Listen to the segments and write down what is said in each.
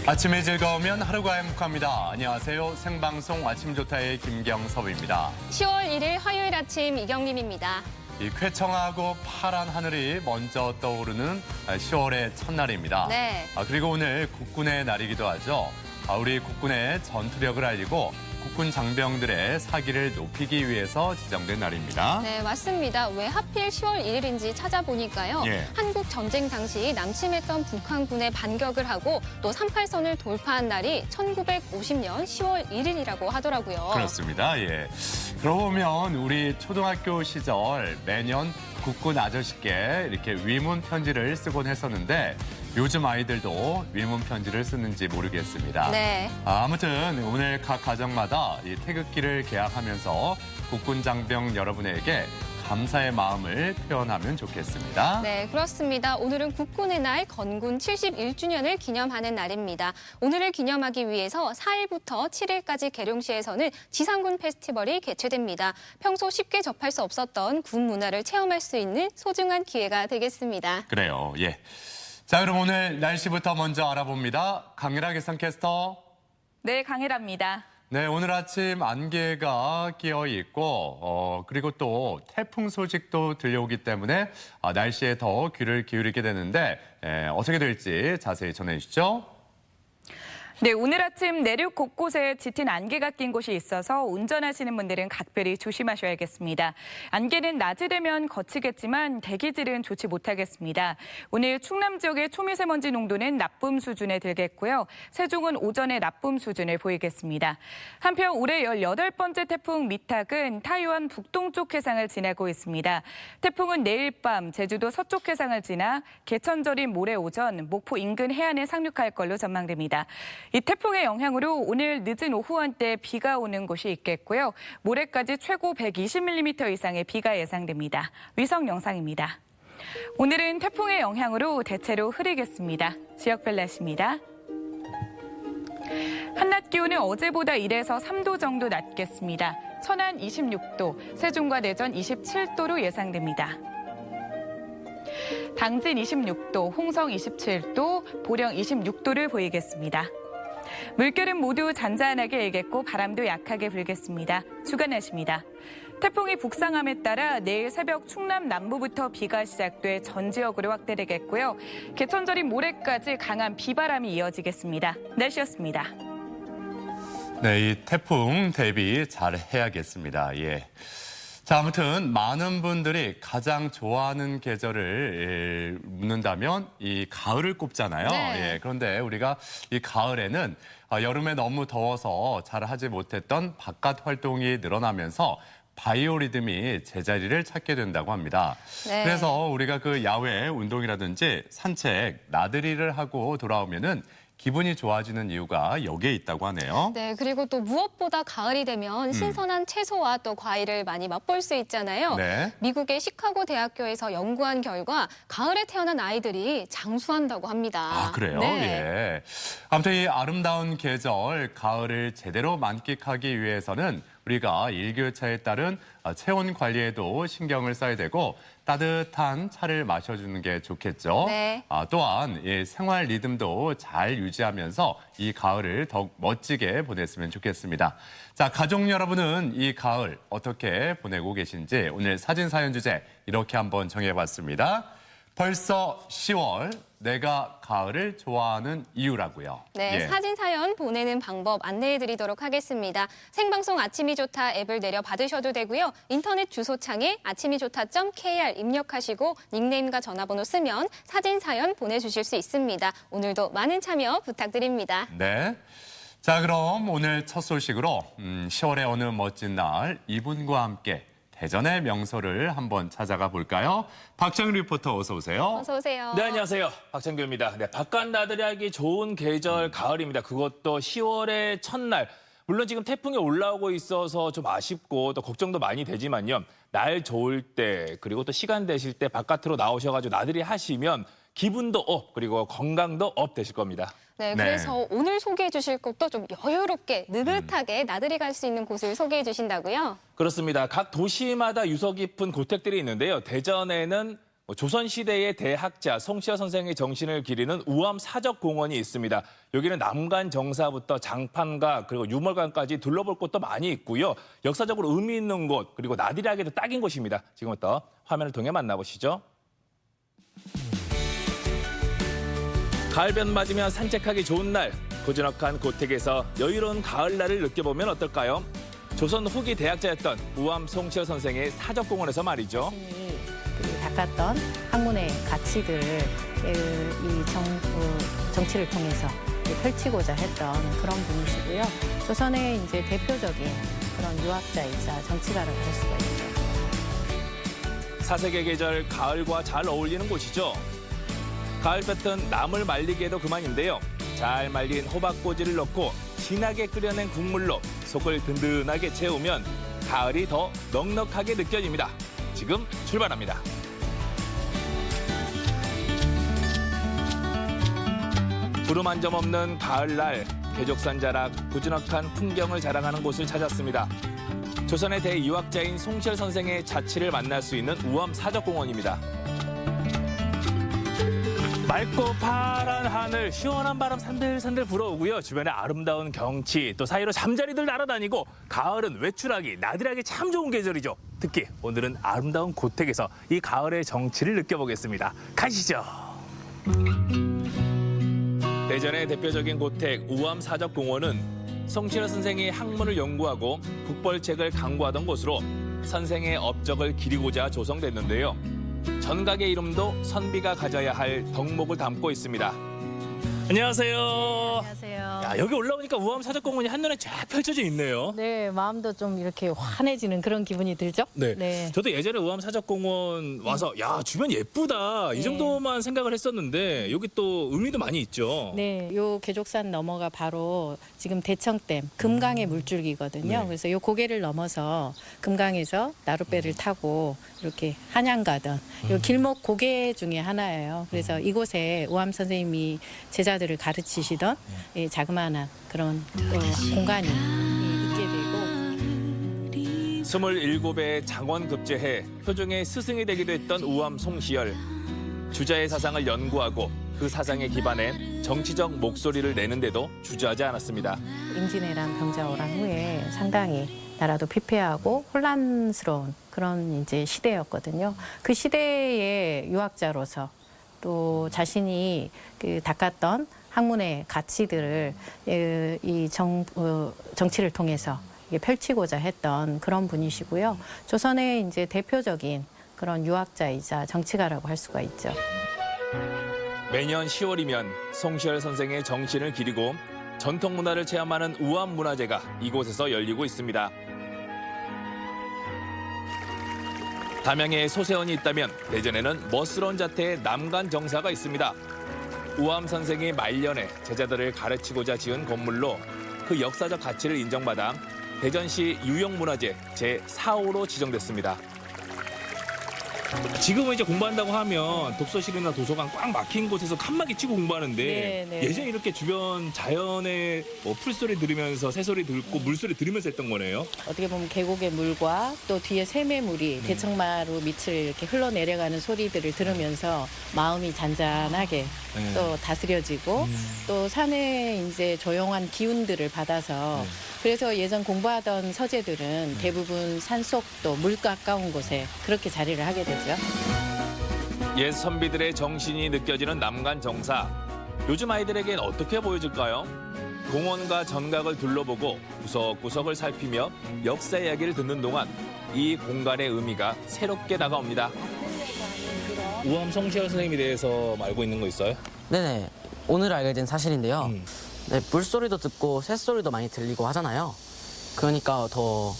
아침이 즐거우면 하루가 행복합니다. 안녕하세요. 생방송 아침 좋다의 김경섭입니다. 10월 1일 화요일 아침 이경림입니다. 이 쾌청하고 파란 하늘이 먼저 떠오르는 10월의 첫날입니다. 네. 그리고 오늘 국군의 날이기도 하죠. 우리 국군의 전투력을 알리고 국군 장병들의 사기를 높이기 위해서 지정된 날입니다. 네, 맞습니다. 왜 하필 10월 1일인지 찾아보니까요. 예. 한국 전쟁 당시 남침했던 북한군에 반격을 하고 또 38선을 돌파한 날이 1950년 10월 1일이라고 하더라고요. 그렇습니다. 예. 그러고 보면 우리 초등학교 시절 매년 국군 아저씨께 이렇게 위문 편지를 쓰곤 했었는데 요즘 아이들도 위문 편지를 쓰는지 모르겠습니다. 네. 아무튼 오늘 각 가정마다 이 태극기를 개학하면서 국군 장병 여러분에게 감사의 마음을 표현하면 좋겠습니다. 네, 그렇습니다. 오늘은 국군의 날 건군 71주년을 기념하는 날입니다. 오늘을 기념하기 위해서 4일부터 7일까지 계룡시에서는 지상군 페스티벌이 개최됩니다. 평소 쉽게 접할 수 없었던 군 문화를 체험할 수 있는 소중한 기회가 되겠습니다. 그래요. 예. 자, 그럼 오늘 날씨부터 먼저 알아봅니다. 강일아 기상캐스터. 네, 강혜라입니다. 네, 오늘 아침 안개가 끼어 있고 그리고 또 태풍 소식도 들려오기 때문에 날씨에 더 귀를 기울이게 되는데 어떻게 될지 자세히 전해주시죠. 네, 오늘 아침 내륙 곳곳에 짙은 안개가 낀 곳이 있어서 운전하시는 분들은 각별히 조심하셔야겠습니다. 안개는 낮이 되면 거치겠지만 대기질은 좋지 못하겠습니다. 오늘 충남 지역의 초미세먼지 농도는 나쁨 수준에 들겠고요. 세종은 오전에 나쁨 수준을 보이겠습니다. 한편 올해 18번째 태풍 미탁은 타이완 북동쪽 해상을 지나고 있습니다. 태풍은 내일 밤 제주도 서쪽 해상을 지나 개천절인 모레 오전 목포 인근 해안에 상륙할 걸로 전망됩니다. 이 태풍의 영향으로 오늘 늦은 오후 한때 비가 오는 곳이 있겠고요. 모레까지 최고 120mm 이상의 비가 예상됩니다. 위성 영상입니다. 오늘은 태풍의 영향으로 대체로 흐리겠습니다. 지역별 날씨입니다. 한낮 기온은 어제보다 1에서 3도 정도 낮겠습니다. 천안 26도, 세종과 대전 27도로 예상됩니다. 당진 26도, 홍성 27도, 보령 26도를 보이겠습니다. 물결은 모두 잔잔하게 일겠고 바람도 약하게 불겠습니다. 주간 날씨입니다. 태풍이 북상함에 따라 내일 새벽 충남 남부부터 비가 시작돼 전 지역으로 확대되겠고요. 개천절인 모레까지 강한 비바람이 이어지겠습니다. 날씨였습니다. 네, 이 태풍 대비 잘 해야겠습니다. 예. 자, 아무튼 많은 분들이 가장 좋아하는 계절을 묻는다면 이 가을을 꼽잖아요. 네. 예, 그런데 우리가 이 가을에는 여름에 너무 더워서 잘 하지 못했던 바깥 활동이 늘어나면서 바이오리듬이 제자리를 찾게 된다고 합니다. 네. 그래서 우리가 그 야외 운동이라든지 산책, 나들이를 하고 돌아오면은 기분이 좋아지는 이유가 여기에 있다고 하네요. 네, 그리고 또 무엇보다 가을이 되면 신선한 채소와 또 과일을 많이 맛볼 수 있잖아요. 네. 미국의 시카고 대학교에서 연구한 결과 가을에 태어난 아이들이 장수한다고 합니다. 아, 그래요? 네. 예. 아무튼 이 아름다운 계절, 가을을 제대로 만끽하기 위해서는 우리가 일교차에 따른 체온 관리에도 신경을 써야 되고 따뜻한 차를 마셔주는 게 좋겠죠. 네. 또한 생활 리듬도 잘 유지하면서 이 가을을 더욱 멋지게 보냈으면 좋겠습니다. 자, 가족 여러분은 이 가을 어떻게 보내고 계신지 오늘 사진 사연 주제 이렇게 한번 정해봤습니다. 벌써 10월, 내가 가을을 좋아하는 이유라고요. 네, 예. 사진 사연 보내는 방법 안내해드리도록 하겠습니다. 생방송 아침이 좋다 앱을 내려 받으셔도 되고요. 인터넷 주소창에 아침이좋다.kr 입력하시고 닉네임과 전화번호 쓰면 사진 사연 보내주실 수 있습니다. 오늘도 많은 참여 부탁드립니다. 네. 자, 그럼 오늘 첫 소식으로 10월의 어느 멋진 날 이분과 함께 대전의 명소를 한번 찾아가 볼까요? 박정희 리포터 어서 오세요. 어서 오세요. 네, 안녕하세요. 박창규입니다. 네, 바깥 나들이 하기 좋은 계절 가을입니다. 그것도 10월의 첫날. 물론 지금 태풍이 올라오고 있어서 좀 아쉽고 또 걱정도 많이 되지만요. 날 좋을 때 그리고 또 시간 되실 때 바깥으로 나오셔가지고 나들이 하시면 기분도 업 그리고 건강도 업 되실 겁니다. 네, 네. 그래서 오늘 소개해 주실 곳도 좀 여유롭게 느긋하게 나들이 갈 수 있는 곳을 소개해 주신다고요? 그렇습니다. 각 도시마다 유서 깊은 고택들이 있는데요. 대전에는 조선시대의 대학자 송시열 선생의 정신을 기리는 우암 사적공원이 있습니다. 여기는 남간 정사부터 장판가 그리고 유물관까지 둘러볼 곳도 많이 있고요. 역사적으로 의미 있는 곳 그리고 나들이하기도 딱인 곳입니다. 지금부터 화면을 통해 만나보시죠. 가을볕 맞으면 산책하기 좋은 날, 고즈넉한 고택에서 여유로운 가을날을 느껴보면 어떨까요? 조선 후기 대학자였던 우암 송시열 선생의 사적공원에서 말이죠. 닦았던 학문의 가치들을 정치를 통해서 펼치고자 했던 그런 분이시고요. 조선의 이제 대표적인 그런 유학자이자 정치가라고 할 수가 있죠. 사색의 계절 가을과 잘 어울리는 곳이죠. 가을볕은 나물 말리기에도 그만인데요. 잘 말린 호박꼬지를 넣고 진하게 끓여낸 국물로 속을 든든하게 채우면 가을이 더 넉넉하게 느껴집니다. 지금 출발합니다. 구름 한 점 없는 가을날, 개족산 자락, 고즈넉한 풍경을 자랑하는 곳을 찾았습니다. 조선의 대유학자인 송시열 선생의 자취를 만날 수 있는 우암 사적공원입니다. 맑고 파란 하늘, 시원한 바람 산들산들 불어오고요. 주변에 아름다운 경치, 또 사이로 잠자리들 날아다니고 가을은 외출하기, 나들이하기 참 좋은 계절이죠. 특히 오늘은 아름다운 고택에서 이 가을의 정취를 느껴보겠습니다. 가시죠. 대전의 대표적인 고택 우암 사적공원은 송시열 선생이 학문을 연구하고 국벌책을 강구하던 곳으로 선생의 업적을 기리고자 조성됐는데요. 전각의 이름도 선비가 가져야 할 덕목을 담고 있습니다. 안녕하세요. 안녕하세요. 야, 여기 올라오니까 우암 사적공원이 한눈에 쫙 펼쳐져 있네요. 네, 마음도 좀 이렇게 환해지는 그런 기분이 들죠? 네. 저도 예전에 우암 사적공원 와서 야, 주변 예쁘다. 이 네. 정도만 생각을 했었는데 여기 또 의미도 많이 있죠. 네, 요 개족산 넘어가 바로 지금 대청댐 금강의 물줄기거든요. 네. 그래서 요 고개를 넘어서 금강에서 나룻배를 타고 이렇게 한양 가던 요 길목 고개 중에 하나예요. 그래서 이곳에 우암 선생님이 제자들을 가르치시던 이 자그마한 그런 공간이 있게 되고 27의 장원 급제해 표종의 스승이 되기도 했던 우암 송시열. 주자의 사상을 연구하고 그 사상에 기반해 정치적 목소리를 내는데도 주저하지 않았습니다. 임진왜란 병자호란 후에 상당히 나라도 피폐하고 혼란스러운 그런 이제 시대였거든요. 그 시대의 유학자로서 또 자신이 닦았던 학문의 가치들을 정치를 통해서 펼치고자 했던 그런 분이시고요. 조선의 이제 대표적인 그런 유학자이자 정치가라고 할 수가 있죠. 매년 10월이면 송시열 선생의 정신을 기리고 전통 문화를 체험하는 우암 문화제가 이곳에서 열리고 있습니다. 담양에 소세원이 있다면 대전에는 멋스러운 자태의 남간 정사가 있습니다. 우암 선생이 말년에 제자들을 가르치고자 지은 건물로 그 역사적 가치를 인정받아 대전시 유형문화재 제4호로 지정됐습니다. 지금은 이제 공부한다고 하면 독서실이나 도서관 꽉 막힌 곳에서 칸막이 치고 공부하는데 네. 예전에 이렇게 주변 자연의 풀소리 들으면서 새소리 듣고 물소리 들으면서 했던 거네요. 어떻게 보면 계곡의 물과 또 뒤에 샘매물이 대청마루 밑을 이렇게 흘러내려가는 소리들을 들으면서 마음이 잔잔하게 네. 또 다스려지고 또 산의 이제 조용한 기운들을 받아서 그래서 예전 공부하던 서재들은 대부분 산속 또 물 가까운 곳에 그렇게 자리를 하게 되죠. 옛 선비들의 정신이 느껴지는 남간 정사. 요즘 아이들에겐 어떻게 보여질까요? 공원과 전각을 둘러보고 구석구석을 살피며 역사 이야기를 듣는 동안 이 공간의 의미가 새롭게 다가옵니다. 우암 송시열 선생님에 대해서 알고 있는 거 있어요? 네네. 오늘 알게 된 사실인데요. 네, 물소리도 듣고 새소리도 많이 들리고 하잖아요. 그러니까 더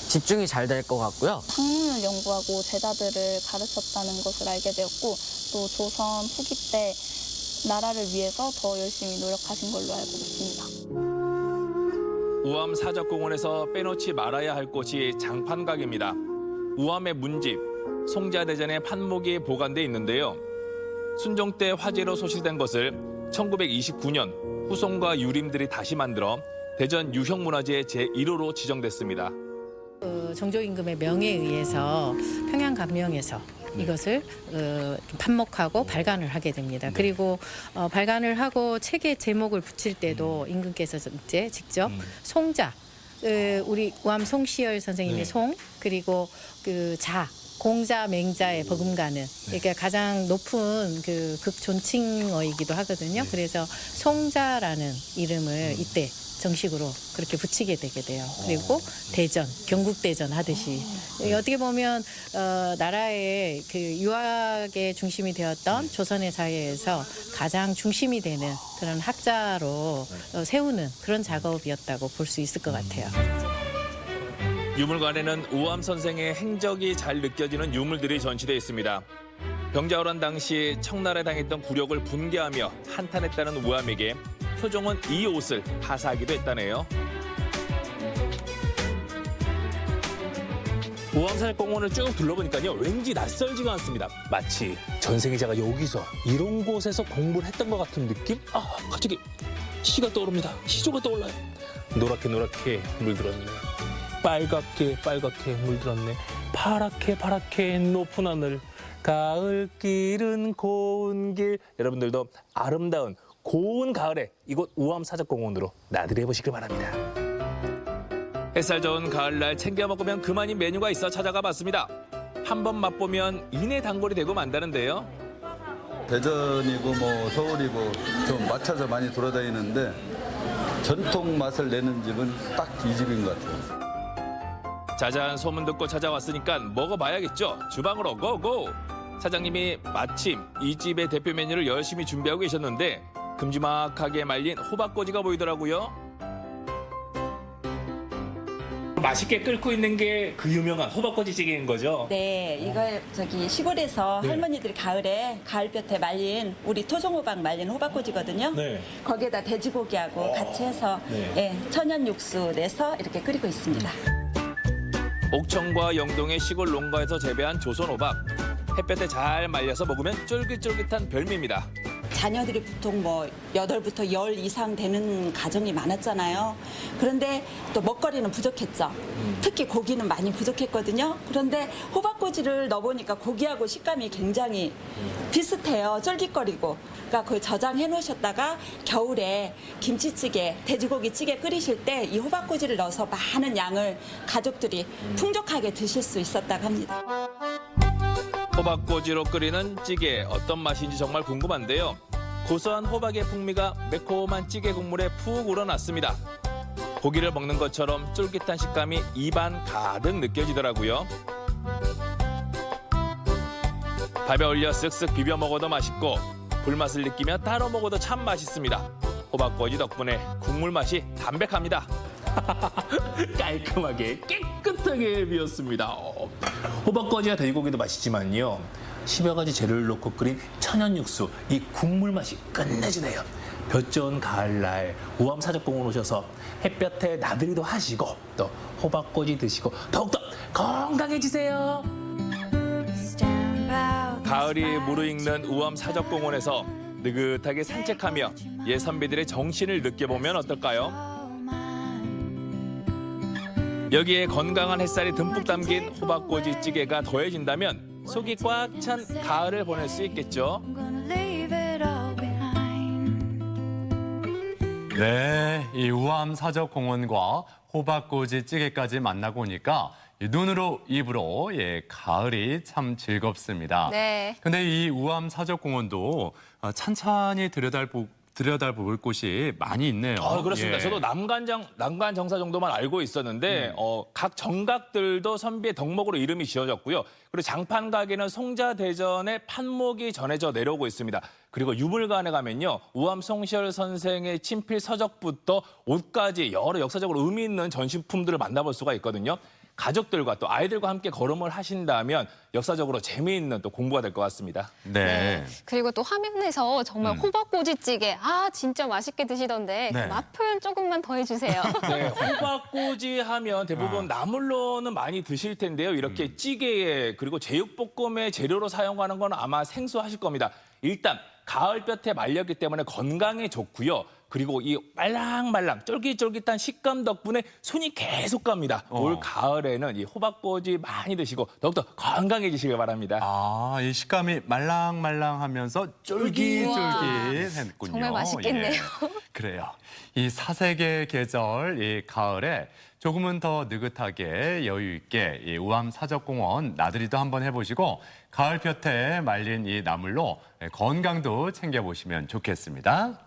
집중이 잘 될 것 같고요. 학문을 연구하고 제자들을 가르쳤다는 것을 알게 되었고 또 조선 후기 때 나라를 위해서 더 열심히 노력하신 걸로 알고 있습니다. 우암 사적공원에서 빼놓지 말아야 할 곳이 장판각입니다. 우암의 문집, 송자대전의 판목이 보관돼 있는데요. 순종 때 화재로 소실된 것을 1929년 후송과 유림들이 다시 만들어 대전 유형문화재 제1호로 지정됐습니다. 정조 임금의 명에 의해서 평양감령에서 이것을 좀 판목하고 발간을 하게 됩니다. 그리고 발간을 하고 책의 제목을 붙일 때도 임금께서 이제 직접 송자, 우리 우암 송시열 선생님의 송, 그리고 그 자, 공자 맹자의 버금가는, 그러니까 가장 높은 그 극존칭어이기도 하거든요. 그래서 송자라는 이름을 이때 정식으로 그렇게 붙이게 되게 돼요. 그리고 대전, 경국대전 하듯이 어떻게 보면 나라의 그 유학의 중심이 되었던 조선의 사회에서 가장 중심이 되는 그런 학자로 세우는 그런 작업이었다고 볼 수 있을 것 같아요. 유물관에는 우암 선생의 행적이 잘 느껴지는 유물들이 전시되어 있습니다. 병자호란 당시 청나라에 당했던 굴욕을 분개하며 한탄했다는 우암에게 효종은 이 옷을 하사하기도 했다네요. 우암사역공원을 쭉 둘러보니까요, 왠지 낯설지가 않습니다. 마치 전생애자가 여기서 이런 곳에서 공부를 했던 것 같은 느낌? 아, 갑자기 시가 떠오릅니다. 시조가 떠올라요. 노랗게 노랗게 물들었네. 빨갛게 빨갛게 물들었네. 파랗게 파랗게 높은 하늘. 가을길은 고운 길. 여러분들도 아름다운 고운 가을에 이곳 우암사적공원으로 나들이 해보시길 바랍니다. 햇살 좋은 가을날 챙겨 먹으면 그만인 메뉴가 있어 찾아가 봤습니다. 한번 맛보면 이내 단골이 되고 만다는데요. 대전이고 뭐 서울이고 좀 맞춰서 많이 돌아다니는데 전통 맛을 내는 집은 딱 이 집인 것 같아요. 자자한 소문 듣고 찾아왔으니까 먹어봐야겠죠. 주방으로 고고! 사장님이 마침 이 집의 대표 메뉴를 열심히 준비하고 계셨는데 큼지막하게 말린 호박꼬지가 보이더라고요. 맛있게 끓고 있는 게 그 유명한 호박꼬지찌개인 거죠? 네, 이걸 시골에서 할머니들이 가을에 가을볕에 말린 우리 토종호박 말린 호박꼬지거든요. 네. 거기에다 돼지고기하고 같이 해서 예, 천연 육수 내서 이렇게 끓이고 있습니다. 옥천과 영동의 시골 농가에서 재배한 조선호박. 햇볕에 잘 말려서 먹으면 쫄깃쫄깃한 별미입니다. 자녀들이 보통 8부터 10 이상 되는 가정이 많았잖아요. 그런데 또 먹거리는 부족했죠. 특히 고기는 많이 부족했거든요. 그런데 호박꼬지를 넣어보니까 고기하고 식감이 굉장히 비슷해요. 쫄깃거리고. 그러니까 그걸 저장해 놓으셨다가 겨울에 김치찌개, 돼지고기찌개 끓이실 때 이 호박꼬지를 넣어서 많은 양을 가족들이 풍족하게 드실 수 있었다고 합니다. 호박꼬지로 끓이는 찌개 어떤 맛인지 정말 궁금한데요. 고소한 호박의 풍미가 매콤한 찌개 국물에 푹 우러났습니다. 고기를 먹는 것처럼 쫄깃한 식감이 입안 가득 느껴지더라고요. 밥에 올려 쓱쓱 비벼 먹어도 맛있고 불맛을 느끼며 따로 먹어도 참 맛있습니다. 호박꼬지 덕분에 국물 맛이 담백합니다. 깔끔하게 깨끗하게 비었습니다. 호박꼬지와 돼지고기도 맛있지만요. 10여 가지 재료를 넣고 끓인 천연 육수, 이 국물 맛이 끝내주네요. 볕 좋은 가을날 우암사적공원 오셔서 햇볕에 나들이도 하시고 또 호박꼬지 드시고 더욱더 건강해지세요. 가을이 무르익는 우암사적공원에서 느긋하게 산책하며 옛 선비들의 정신을 느껴보면 어떨까요? 여기에 건강한 햇살이 듬뿍 담긴 호박꼬지 찌개가 더해진다면 속이 꽉 찬 가을을 보낼 수 있겠죠. 네, 이 우암 사적공원과 호박꼬지 찌개까지 만나고 오니까 눈으로 입으로 가을이 참 즐겁습니다. 네. 근데 이 우암 사적공원도 찬찬히 들여다볼 곳이 많이 있네요. 그렇습니다. 예. 저도 난간 정사 정도만 알고 있었는데 각 정각들도 선비의 덕목으로 이름이 지어졌고요. 그리고 장판 가게는 송자대전의 판목이 전해져 내려오고 있습니다. 그리고 유물관에 가면요. 우암 송시열 선생의 친필 서적부터 옷까지 여러 역사적으로 의미 있는 전시품들을 만나볼 수가 있거든요. 가족들과 또 아이들과 함께 걸음을 하신다면 역사적으로 재미있는 또 공부가 될 것 같습니다. 네. 그리고 또 화면에서 정말 호박꼬지찌개 진짜 맛있게 드시던데 네. 그 맛 표현 조금만 더 해주세요. 네, 호박꼬지 하면 대부분 나물로는 많이 드실 텐데요. 이렇게 찌개에 그리고 제육볶음의 재료로 사용하는 건 아마 생소하실 겁니다. 일단 가을볕에 말렸기 때문에 건강에 좋고요. 그리고 이 말랑말랑 쫄깃쫄깃한 식감 덕분에 손이 계속 갑니다. 올 가을에는 이 호박꼬지 많이 드시고 더욱더 건강해지시길 바랍니다. 아, 이 식감이 말랑말랑하면서 쫄깃쫄깃했군요. 정말 맛있겠네요. 예. 그래요. 이 사색의 계절, 이 가을에 조금은 더 느긋하게 여유 있게 이 우암 사적공원 나들이도 한번 해보시고 가을볕에 말린 이 나물로 건강도 챙겨보시면 좋겠습니다.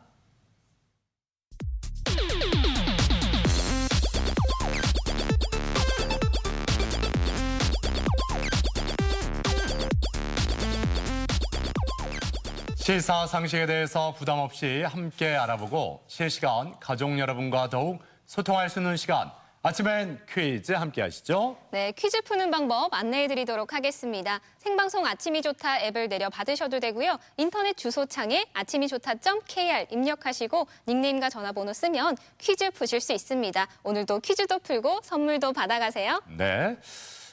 실사상식에 대해서 부담 없이 함께 알아보고 실시간 가족 여러분과 더욱 소통할 수 있는 시간. 아침엔 퀴즈 함께 하시죠. 네, 퀴즈 푸는 방법 안내해드리도록 하겠습니다. 생방송 아침이 좋다 앱을 내려 받으셔도 되고요. 인터넷 주소창에 아침이좋다.kr 입력하시고 닉네임과 전화번호 쓰면 퀴즈 푸실 수 있습니다. 오늘도 퀴즈도 풀고 선물도 받아가세요. 네.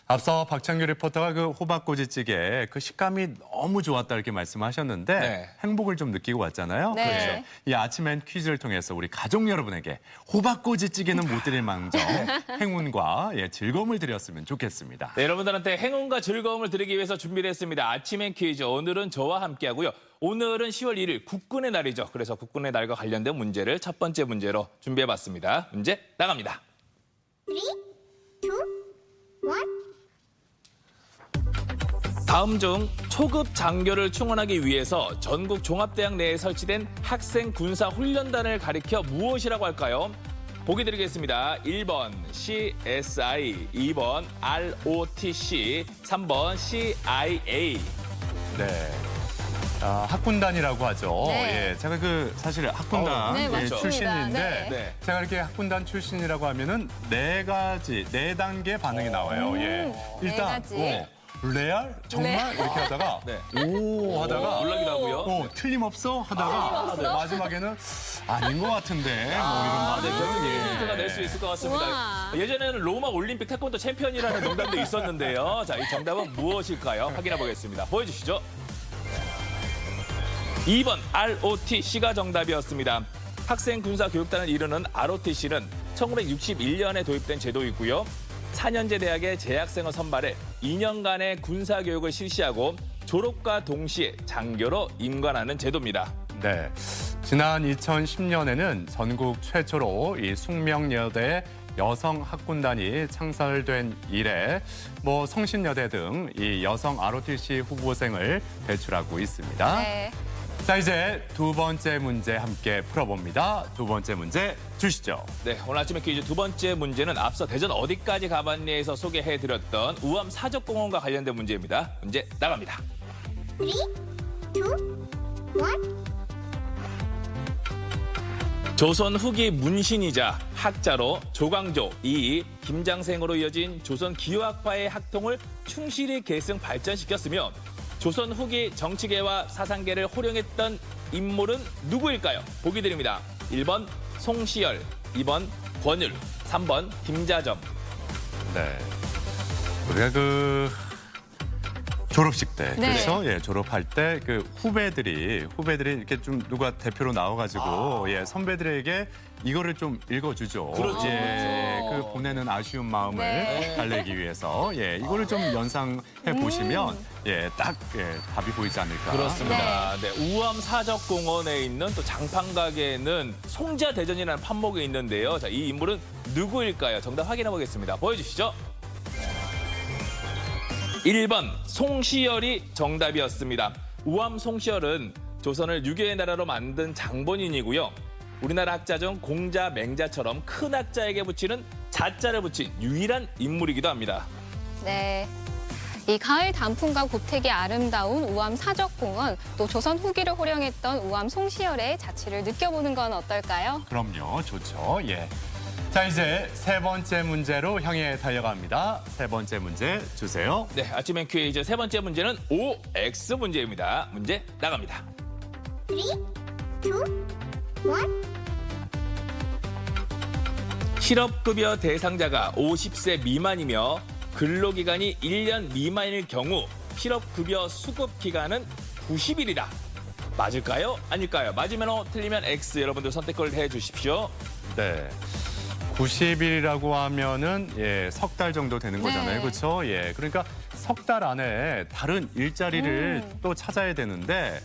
앞서 박창규 리포터가 그 호박꼬지찌개 그 식감이 너무 좋았다 이렇게 말씀하셨는데 네. 행복을 좀 느끼고 왔잖아요. 네. 그렇죠. 이 아침엔 퀴즈를 통해서 우리 가족 여러분에게 호박꼬지찌개는 못 드릴 망정 행운과 즐거움을 드렸으면 좋겠습니다. 네, 여러분들한테 행운과 즐거움을 드리기 위해서 준비를 했습니다. 아침엔 퀴즈. 오늘은 저와 함께하고요. 오늘은 10월 1일 국군의 날이죠. 그래서 국군의 날과 관련된 문제를 첫 번째 문제로 준비해봤습니다. 문제 나갑니다. 3, 2, 1. 다음 중 초급 장교를 충원하기 위해서 전국 종합대학 내에 설치된 학생 군사 훈련단을 가리켜 무엇이라고 할까요? 보기 드리겠습니다. 1번 CSI, 2번 ROTC, 3번 CIA. 네. 학군단이라고 하죠. 네. 예, 제가 사실 학군단 네, 맞습니다. 출신인데 네. 제가 이렇게 학군단 출신이라고 하면은 네 단계 반응이 나와요. 예. 일단 가지. 레알? 정말? 이렇게 하다가 네. 오 하다가 놀라기도 하고요. 틀림없어? 하다가 마지막에는 아닌 것 같은데 뭐 이런 네, 반응. 결국에 힌트가 될 수 있을 것 같습니다. 우와. 예전에는 로마 올림픽 태권도 챔피언이라는 농담도 있었는데요. 자, 이 정답은 무엇일까요? 확인해 보겠습니다. 보여주시죠. 2번 ROTC가 정답이었습니다. 학생 군사 교육단을 이루는 ROTC는 1961년에 도입된 제도이고요. 4년제 대학의 재학생을 선발해 2년간의 군사 교육을 실시하고 졸업과 동시에 장교로 임관하는 제도입니다. 네. 지난 2010년에는 전국 최초로 이 숙명여대 여성 학군단이 창설된 이래 성신여대 등 이 여성 ROTC 후보생을 배출하고 있습니다. 네. 자, 이제 두 번째 문제 함께 풀어봅니다. 두 번째 문제 주시죠. 네, 오늘 아침에 퀴즈 두 번째 문제는 앞서 대전 어디까지 가봤니에서 소개해드렸던 우암 사적공원과 관련된 문제입니다. 문제 나갑니다. 3, 2, 1. 조선 후기 문신이자 학자로 조광조, 이이, 김장생으로 이어진 조선 기호학파의 학통을 충실히 계승 발전시켰으며 조선 후기 정치계와 사상계를 호령했던 인물은 누구일까요? 보기 드립니다. 1번 송시열, 2번 권율, 3번 김자점. 네. 우리가 졸업식 때, 네. 그렇죠? 예, 졸업할 때 후배들이 이렇게 좀 누가 대표로 나와가지고 선배들에게 이거를 좀 읽어주죠. 그렇죠. 보내는 아쉬운 마음을 네. 달래기 위해서 이거를 좀 연상해 보시면 딱 답이 보이지 않을까. 그렇습니다. 네, 우암 사적공원에 있는 또 장판가게에는 송자대전이라는 판목이 있는데요. 자, 이 인물은 누구일까요? 정답 확인해 보겠습니다. 보여주시죠. 1번 송시열이 정답이었습니다. 우암 송시열은 조선을 유교의 나라로 만든 장본인이고요. 우리나라 학자 중 공자, 맹자처럼 큰 학자에게 붙이는 자자를 붙인 유일한 인물이기도 합니다. 네. 이 가을 단풍과 고택이 아름다운 우암 사적공원, 또 조선 후기를 호령했던 우암 송시열의 자취를 느껴보는 건 어떨까요? 그럼요, 좋죠. 예. 자, 이제 세 번째 문제로 향해 달려갑니다. 세 번째 문제 주세요. 네, 아침엔 퀴즈 세 번째 문제는 OX 문제입니다. 문제 나갑니다. 3, 2, 1. 실업급여 대상자가 50세 미만이며 근로기간이 1년 미만일 경우 실업급여 수급 기간은 90일이다. 맞을까요? 아닐까요? 맞으면 O, 틀리면 X. 여러분들 선택을 해주십시오. 네. 90일이라고 하면은 석 달 정도 되는 거잖아요. 네. 그렇죠? 예. 그러니까 석 달 안에 다른 일자리를 또 찾아야 되는데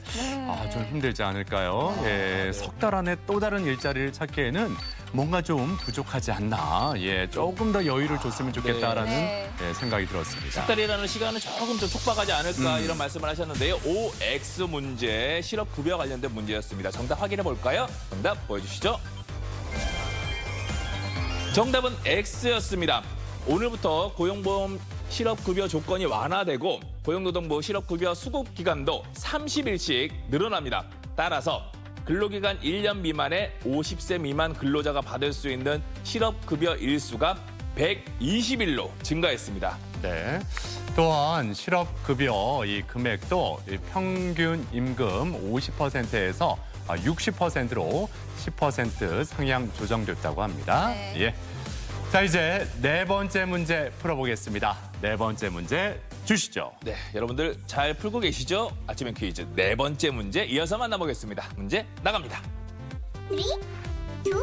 좀 힘들지 않을까요? 예. 석 달 안에 또 다른 일자리를 찾기에는 뭔가 좀 부족하지 않나. 예. 조금 더 여유를 줬으면 좋겠다라는 네. 생각이 들었습니다. 석 달이라는 시간은 조금 좀 촉박하지 않을까 이런 말씀을 하셨는데요. OX 문제, 실업급여 관련된 문제였습니다. 정답 확인해 볼까요? 정답 보여주시죠. 정답은 X였습니다. 오늘부터 고용보험 실업급여 조건이 완화되고 고용노동부 실업급여 수급 기간도 30일씩 늘어납니다. 따라서 근로기간 1년 미만의 50세 미만 근로자가 받을 수 있는 실업급여 일수가 120일로 증가했습니다. 네. 또한 실업급여 이 금액도 이 평균 임금 50%에서 60%로 10% 상향 조정됐다고 합니다. 네. 예. 자, 이제 네 번째 문제 풀어보겠습니다. 네 번째 문제 주시죠. 네, 여러분들 잘 풀고 계시죠? 아침엔 퀴즈 네 번째 문제 이어서 만나보겠습니다. 문제 나갑니다. 3, 2, 1.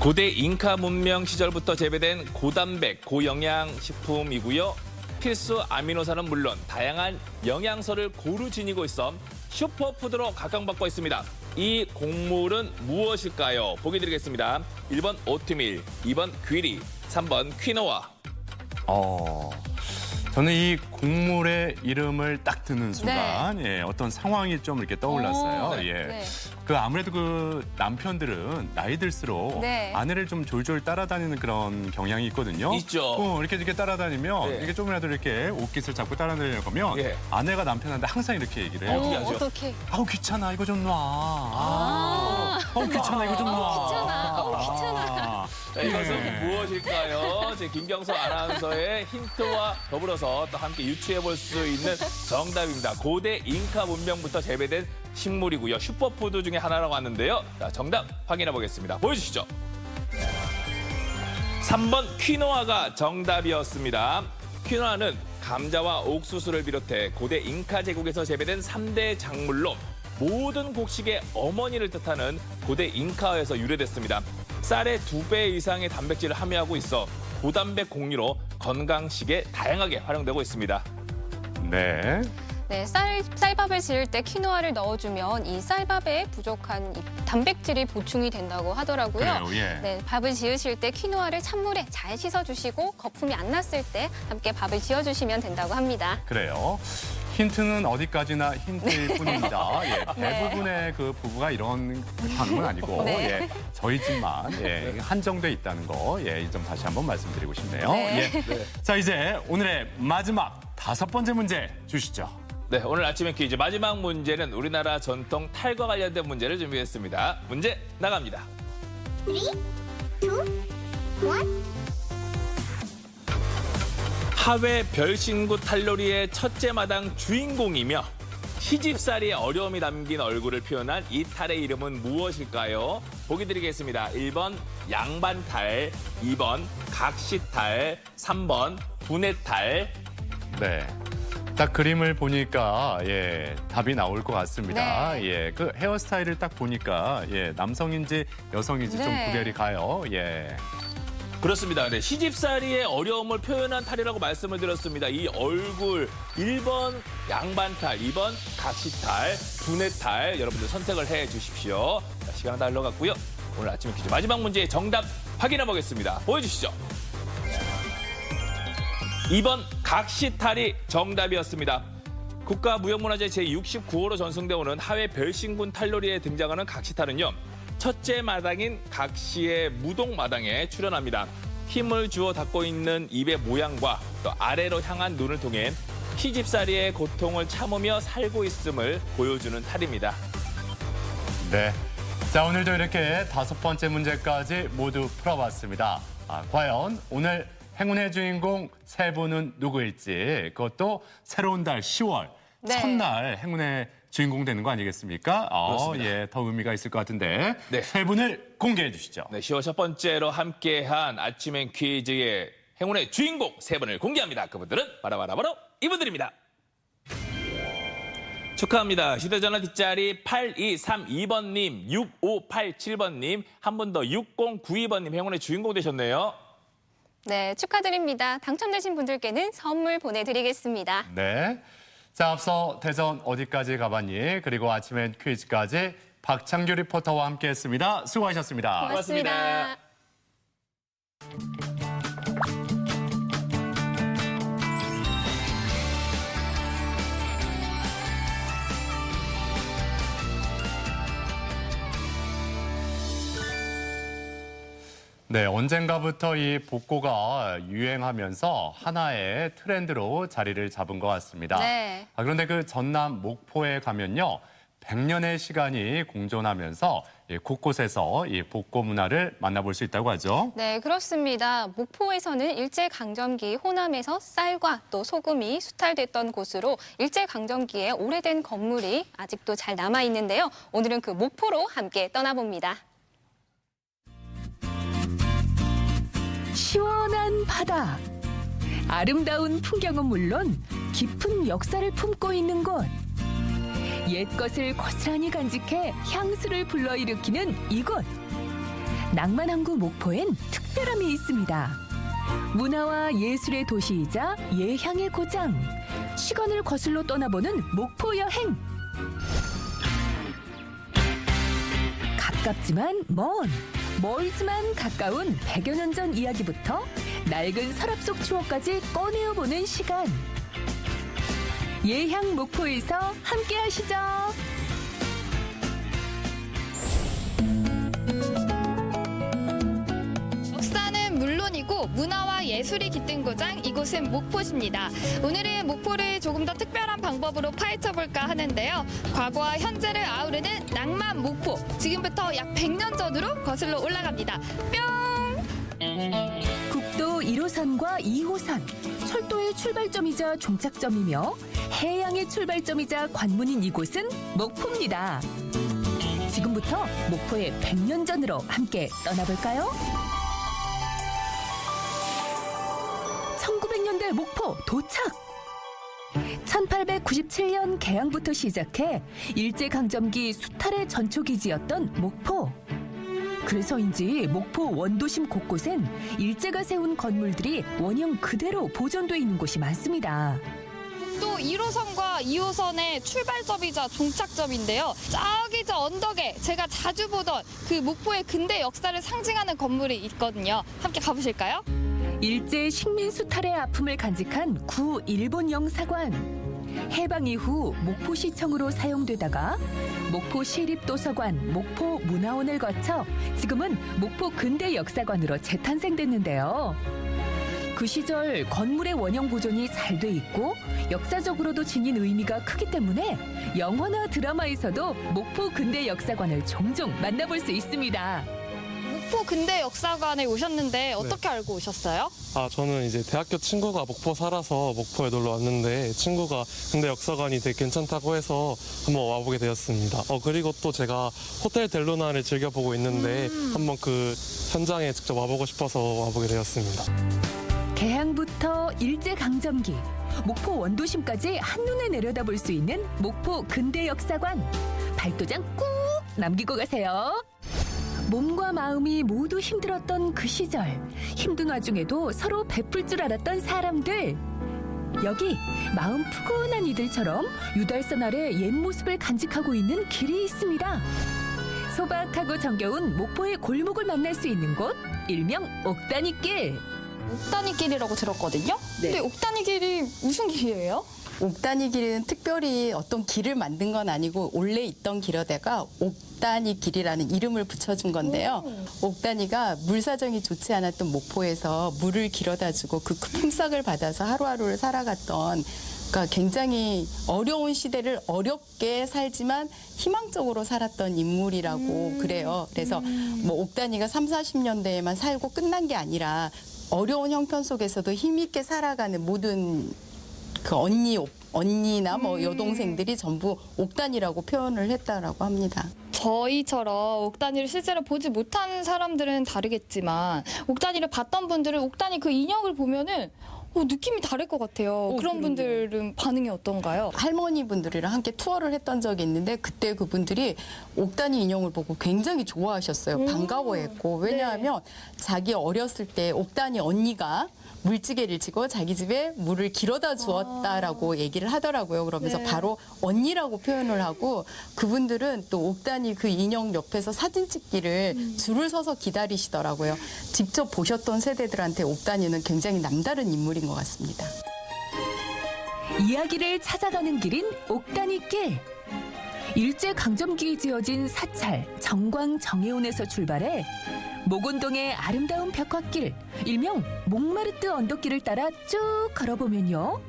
고대 잉카 문명 시절부터 재배된 고단백, 고영양 식품이고요. 필수 아미노산은 물론 다양한 영양소를 고루 지니고 있어 슈퍼푸드로 각광받고 있습니다. 이 곡물은 무엇일까요? 보기 드리겠습니다. 1번 오트밀, 2번 귀리, 3번 퀴노아. 저는 이 곡물의 이름을 딱 듣는 순간 어떤 상황이 좀 이렇게 떠올랐어요. 네. 예. 네. 그 아무래도 그 남편들은 나이 들수록 네. 아내를 좀 졸졸 따라다니는 그런 경향이 있거든요. 있죠. 이렇게 따라다니면 네. 이게 조금이라도 이렇게 옷깃을 잡고 따라다니려고 하면 예. 아내가 남편한테 항상 이렇게 얘기를 해요. 어떻게 하죠? 어떻게? 아우 귀찮아 이거 좀 놔. 아우 귀찮아 이거 좀 놔. 귀찮아. 자, 이것은 무엇일까요? 제 김경수 아나운서의 힌트와 더불어서 또 함께 유추해 볼 수 있는 정답입니다. 고대 잉카 문명부터 재배된 식물이고요. 슈퍼푸드 중에 하나라고 하는데요. 자, 정답 확인해 보겠습니다. 보여주시죠. 3번 퀴노아가 정답이었습니다. 퀴노아는 감자와 옥수수를 비롯해 고대 잉카 제국에서 재배된 3대 작물로 모든 곡식의 어머니를 뜻하는 고대 잉카어에서 유래됐습니다. 쌀의 2배 이상의 단백질을 함유하고 있어 고단백 곡류로 건강식에 다양하게 활용되고 있습니다. 네. 네, 쌀밥을 지을 때 키노아를 넣어주면 이 쌀밥에 부족한 이 단백질이 보충이 된다고 하더라고요. 그래요, 예. 네, 밥을 지으실 때 키노아를 찬물에 잘 씻어주시고 거품이 안 났을 때 함께 밥을 지어주시면 된다고 합니다. 그래요. 힌트는 어디까지나 힌트일 뿐입니다. 예, 네. 대부분의 그 부부가 이런 하는 건 아니고 네. 예, 저희 집만 한정돼 있다는 거 이 점 다시 한번 말씀드리고 싶네요. 네. 예. 자, 이제 오늘의 마지막 5번째 문제 주시죠. 네, 오늘 아침의 퀴즈 마지막 문제는 우리나라 전통 탈과 관련된 문제를 준비했습니다. 문제 나갑니다. 3, 2, 1. 하회 별신구 탈놀이의 첫째 마당 주인공이며 시집살이의 어려움이 담긴 얼굴을 표현한 이 탈의 이름은 무엇일까요? 보기 드리겠습니다. 1번 양반탈, 2번 각시탈, 3번 분해탈. 네. 딱 그림을 보니까 답이 나올 것 같습니다. 네. 예, 그 헤어스타일을 딱 보니까 남성인지 여성인지 좀 네. 구별이 가요. 예. 그렇습니다. 네, 시집살이의 어려움을 표현한 탈이라고 말씀을 드렸습니다. 이 얼굴 1번 양반탈, 2번 각시탈, 분해탈 여러분들 선택을 해 주십시오. 자, 시간은 다 흘러갔고요. 오늘 아침 퀴즈 마지막 문제의 정답 확인해 보겠습니다. 보여주시죠. 2번 각시탈이 정답이었습니다. 국가무형문화재 제69호로 전승돼 오는 하회 별신군 탈놀이에 등장하는 각시탈은요. 첫째 마당인 각시의 무동마당에 출연합니다. 힘을 주어 닫고 있는 입의 모양과 또 아래로 향한 눈을 통해 시집살이의 고통을 참으며 살고 있음을 보여주는 탈입니다. 네. 자, 오늘도 이렇게 5번째 문제까지 모두 풀어봤습니다. 과연 오늘 행운의 주인공 3분은 누구일지, 그것도 새로운 달 10월 네. 첫날 행운의 주인공 되는 거 아니겠습니까? 그렇습니다. 예, 더 의미가 있을 것 같은데 네. 3분을 공개해 주시죠. 네, 10월 첫 번째로 함께한 아침엔 퀴즈의 행운의 주인공 3분을 공개합니다. 그분들은 바로 이분들입니다. 축하합니다. 휴대전화 뒷자리 8232번님, 6587번님, 한 분 더 6092번님 행운의 주인공 되셨네요. 네, 축하드립니다. 당첨되신 분들께는 선물 보내드리겠습니다. 네. 자, 앞서 대전 어디까지 가봤니? 그리고 아침엔 퀴즈까지 박창규 리포터와 함께했습니다. 수고하셨습니다. 고맙습니다. 네, 언젠가부터 이 복고가 유행하면서 하나의 트렌드로 자리를 잡은 것 같습니다. 네. 그런데 그 전남 목포에 가면요, 100년의 시간이 공존하면서 곳곳에서 이 복고 문화를 만나볼 수 있다고 하죠. 네, 그렇습니다. 목포에서는 일제강점기 호남에서 쌀과 또 소금이 수탈됐던 곳으로 일제강점기의 오래된 건물이 아직도 잘 남아있는데요. 오늘은 그 목포로 함께 떠나봅니다. 시원한 바다, 아름다운 풍경은 물론 깊은 역사를 품고 있는 곳. 옛것을 고스란히 간직해 향수를 불러일으키는 이곳. 낭만항구 목포엔 특별함이 있습니다. 문화와 예술의 도시이자 예향의 고장. 시간을 거슬러 떠나보는 목포 여행. 가깝지만 먼, 멀지만 가까운 100여 년 전 이야기부터 낡은 서랍 속 추억까지 꺼내어보는 시간. 예향 목포에서 함께 하시죠. 역사는 물론이고 문화와 예술이 깃든 고장 이곳은 목포입니다. 오늘은 목포를 조금 더 특별한 방법으로 파헤쳐볼까 하는데요. 과거와 현재를 아우르는 낭만 목포. 지금부터 약 100년 전으로 거슬러 올라갑니다. 뿅! 국도 1호선과 2호선, 철도의 출발점이자 종착점이며 해양의 출발점이자 관문인 이곳은 목포입니다. 지금부터 목포의 100년 전으로 함께 떠나볼까요? 1900년대 목포 도착! 1897년 개항부터 시작해 일제강점기 수탈의 전초기지였던 목포. 그래서인지 목포 원도심 곳곳엔 일제가 세운 건물들이 원형 그대로 보존돼 있는 곳이 많습니다. 또 1호선과 2호선의 출발점이자 종착점인데요. 저기 저 언덕에 제가 자주 보던 그 목포의 근대 역사를 상징하는 건물이 있거든요. 함께 가보실까요? 일제 식민 수탈의 아픔을 간직한 구 일본 영사관. 해방 이후 목포시청으로 사용되다가 목포시립도서관, 목포문화원을 거쳐 지금은 목포 근대역사관으로 재탄생됐는데요. 그 시절 건물의 원형 보존이 잘 돼 있고 역사적으로도 지닌 의미가 크기 때문에 영화나 드라마에서도 목포 근대역사관을 종종 만나볼 수 있습니다. 목포 근대역사관에 오셨는데 어떻게 알고 오셨어요? 저는 이제 대학교 친구가 목포 살아서 목포에 놀러 왔는데 친구가 근대 역사관이 되게 괜찮다고 해서 한번 와보게 되었습니다. 그리고 또 제가 호텔 델루나를 즐겨보고 있는데 한번 그 현장에 직접 와보고 싶어서 와보게 되었습니다. 개항부터 일제강점기, 목포 원도심까지 한눈에 내려다볼 수 있는 목포 근대역사관. 발도장 꾹 남기고 가세요. 몸과 마음이 모두 힘들었던 그 시절, 힘든 와중에도 서로 베풀 줄 알았던 사람들. 여기 마음 푸근한 이들처럼 유달선 아래 옛 모습을 간직하고 있는 길이 있습니다. 소박하고 정겨운 목포의 골목을 만날 수 있는 곳, 일명 옥다니길. 옥다니길이라고 들었거든요. 근데 옥다니길이 무슨 길이에요? 옥다니길은 특별히 어떤 길을 만든 건 아니고 원래 있던 길에다가 옥다니길이라는 이름을 붙여준 건데요. 옥다니가 물 사정이 좋지 않았던 목포에서 물을 길어다 주고 그 품삯을 받아서 하루하루를 살아갔던, 그러니까 굉장히 어려운 시대를 어렵게 살지만 희망적으로 살았던 인물이라고 그래요. 그래서 뭐 옥다니가 3, 40년대에만 살고 끝난 게 아니라 어려운 형편 속에서도 힘있게 살아가는 모든 그 언니나 뭐 여동생들이 전부 옥단이라고 표현을 했다라고 합니다. 저희처럼 옥단이를 실제로 보지 못한 사람들은 다르겠지만 옥단이를 봤던 분들은 옥단이 그 인형을 보면은 느낌이 다를 것 같아요. 그런 분들은 반응이 어떤가요? 할머니 분들이랑 함께 투어를 했던 적이 있는데 그때 그분들이 옥단이 인형을 보고 굉장히 좋아하셨어요. 반가워했고 왜냐하면 자기 어렸을 때 옥단이 언니가 물찌개를 지고 자기 집에 물을 길어다 주었다라고 얘기를 하더라고요. 그러면서 바로 언니라고 표현을 하고 그분들은 또 옥단이 그 인형 옆에서 사진 찍기를 줄을 서서 기다리시더라고요. 직접 보셨던 세대들한테 옥단이는 굉장히 남다른 인물인 것 같습니다. 이야기를 찾아가는 길인 옥단이길. 일제강점기에 지어진 사찰 정광 정해온에서 출발해 목원동의 아름다운 벽화길, 일명 몽마르트 언덕길을 따라 쭉 걸어보면요.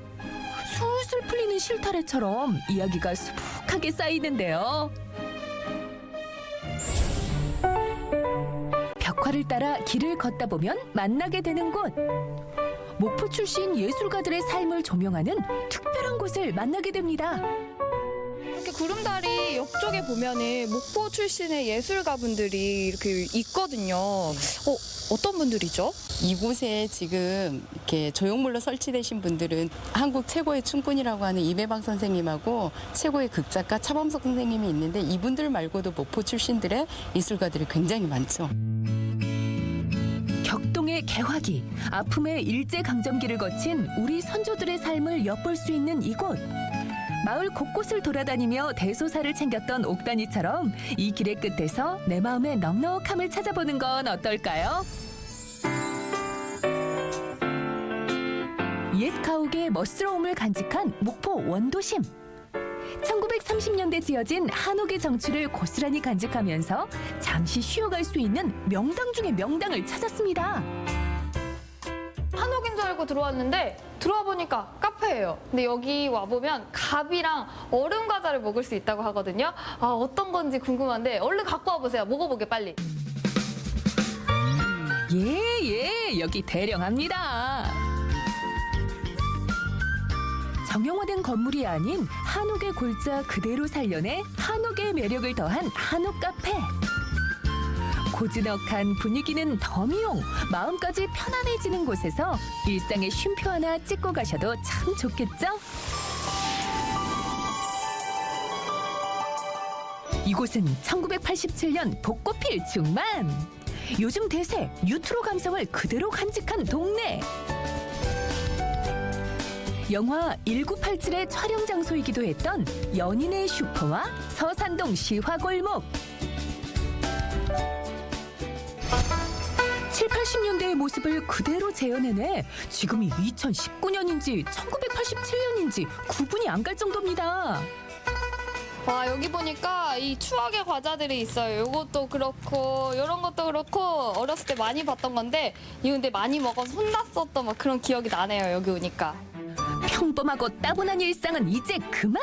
술술 풀리는 실타래처럼 이야기가 수북하게 쌓이는데요. 벽화를 따라 길을 걷다 보면 만나게 되는 곳. 목포 출신 예술가들의 삶을 조명하는 특별한 곳을 만나게 됩니다. 이렇게 구름다리 옆쪽에 보면은 목포 출신의 예술가분들이 이렇게 있거든요. 어떤 분들이죠? 이곳에 지금 이렇게 조형물로 설치되신 분들은 한국 최고의 춤꾼이라고 하는 이배방 선생님하고 최고의 극작가 차범석 선생님이 있는데 이분들 말고도 목포 출신들의 예술가들이 굉장히 많죠. 격동의 개화기, 아픔의 일제강점기를 거친 우리 선조들의 삶을 엿볼 수 있는 이곳. 마을 곳곳을 돌아다니며 대소사를 챙겼던 옥단이처럼 이 길의 끝에서 내 마음의 넉넉함을 찾아보는 건 어떨까요? 옛 가옥의 멋스러움을 간직한 목포 원도심. 1930년대 지어진 한옥의 정취를 고스란히 간직하면서 잠시 쉬어갈 수 있는 명당 중의 명당을 찾았습니다. 한옥인 줄 알고 들어왔는데 들어와 보니까 카페예요. 근데 여기 와보면 갑이랑 얼음 과자를 먹을 수 있다고 하거든요. 어떤 건지 궁금한데 얼른 갖고 와보세요. 먹어보게 빨리. 예, 여기 대령합니다. 정형화된 건물이 아닌 한옥의 골자 그대로 살려내 한옥의 매력을 더한 한옥 카페. 고즈넉한 분위기는 덤이용, 마음까지 편안해지는 곳에서 일상의 쉼표 하나 찍고 가셔도 참 좋겠죠? 이곳은 1987년 벚꽃 필 중만. 요즘 대세 뉴트로 감성을 그대로 간직한 동네. 영화 1987의 촬영 장소이기도 했던 연인의 슈퍼와 서산동 시화골목. 7, 80년대의 모습을 그대로 재현해내 지금이 2019년인지 1987년인지 구분이 안 갈 정도입니다. 와, 여기 보니까 이 추억의 과자들이 있어요. 요것도 그렇고 요런 것도 그렇고 어렸을 때 많이 봤던 건데 이거 근데 많이 먹어서 혼났었던 막 그런 기억이 나네요. 여기 오니까. 평범하고 따분한 일상은 이제 그만!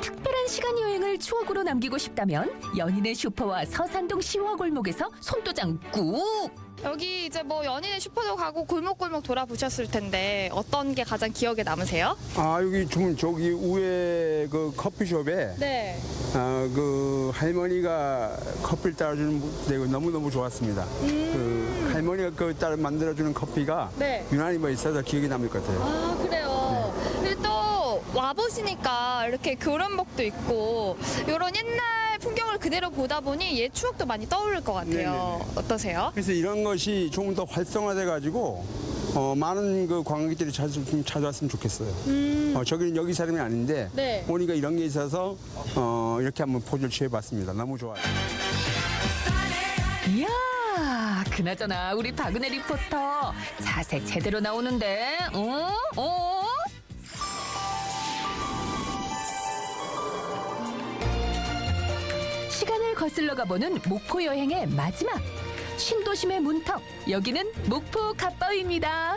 특별한 시간 여행을 추억으로 남기고 싶다면 연인의 슈퍼와 서산동 시화골목에서 손도장 꾹! 여기 이제 뭐 연인의 슈퍼도 가고 골목골목 돌아보셨을 텐데 어떤 게 가장 기억에 남으세요? 여기 지금 저기 위에 그 커피숍에 네. 그 할머니가 커피를 따라주는 데가 너무너무 좋았습니다. 그 할머니가 그 따라 만들어주는 커피가 네. 유난히 있어서 기억에 남을 것 같아요. 아, 그래요. 근데 또 와보시니까 이렇게 교련복도 있고 이런 옛날 풍경을 그대로 보다 보니 옛 추억도 많이 떠오를 것 같아요. 네네네. 어떠세요? 그래서 이런 것이 조금 더 활성화돼가지고 많은 그 관광객들이 좀 찾아왔으면 좋겠어요. 저기는 여기 사람이 아닌데 네. 오니까 이런 게 있어서 이렇게 한번 포즈를 취해봤습니다. 너무 좋아요. 이야, 그나저나 우리 박은혜 리포터 자세 제대로 나오는데, 시간을 거슬러 가보는 목포 여행의 마지막. 신도심의 문턱, 여기는 목포 갓바위입니다.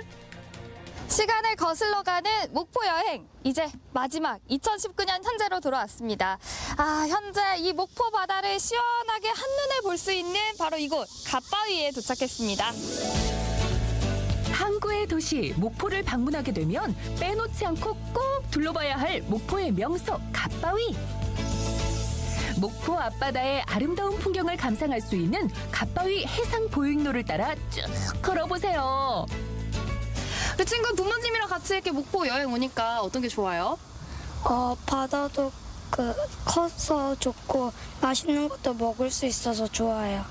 시간을 거슬러 가는 목포 여행 이제 마지막 2019년 현재로 돌아왔습니다. 현재 이 목포 바다를 시원하게 한눈에 볼 수 있는 바로 이곳 갓바위에 도착했습니다. 항구의 도시 목포를 방문하게 되면 빼놓지 않고 꼭 둘러봐야 할 목포의 명소 갓바위. 목포 앞바다의 아름다운 풍경을 감상할 수 있는 갓바위 해상 보행로를 따라 쭉 걸어보세요. 그 친구 부모님이랑 같이 이렇게 목포 여행 오니까 어떤 게 좋아요? 바다도 커서 좋고 맛있는 것도 먹을 수 있어서 좋아요.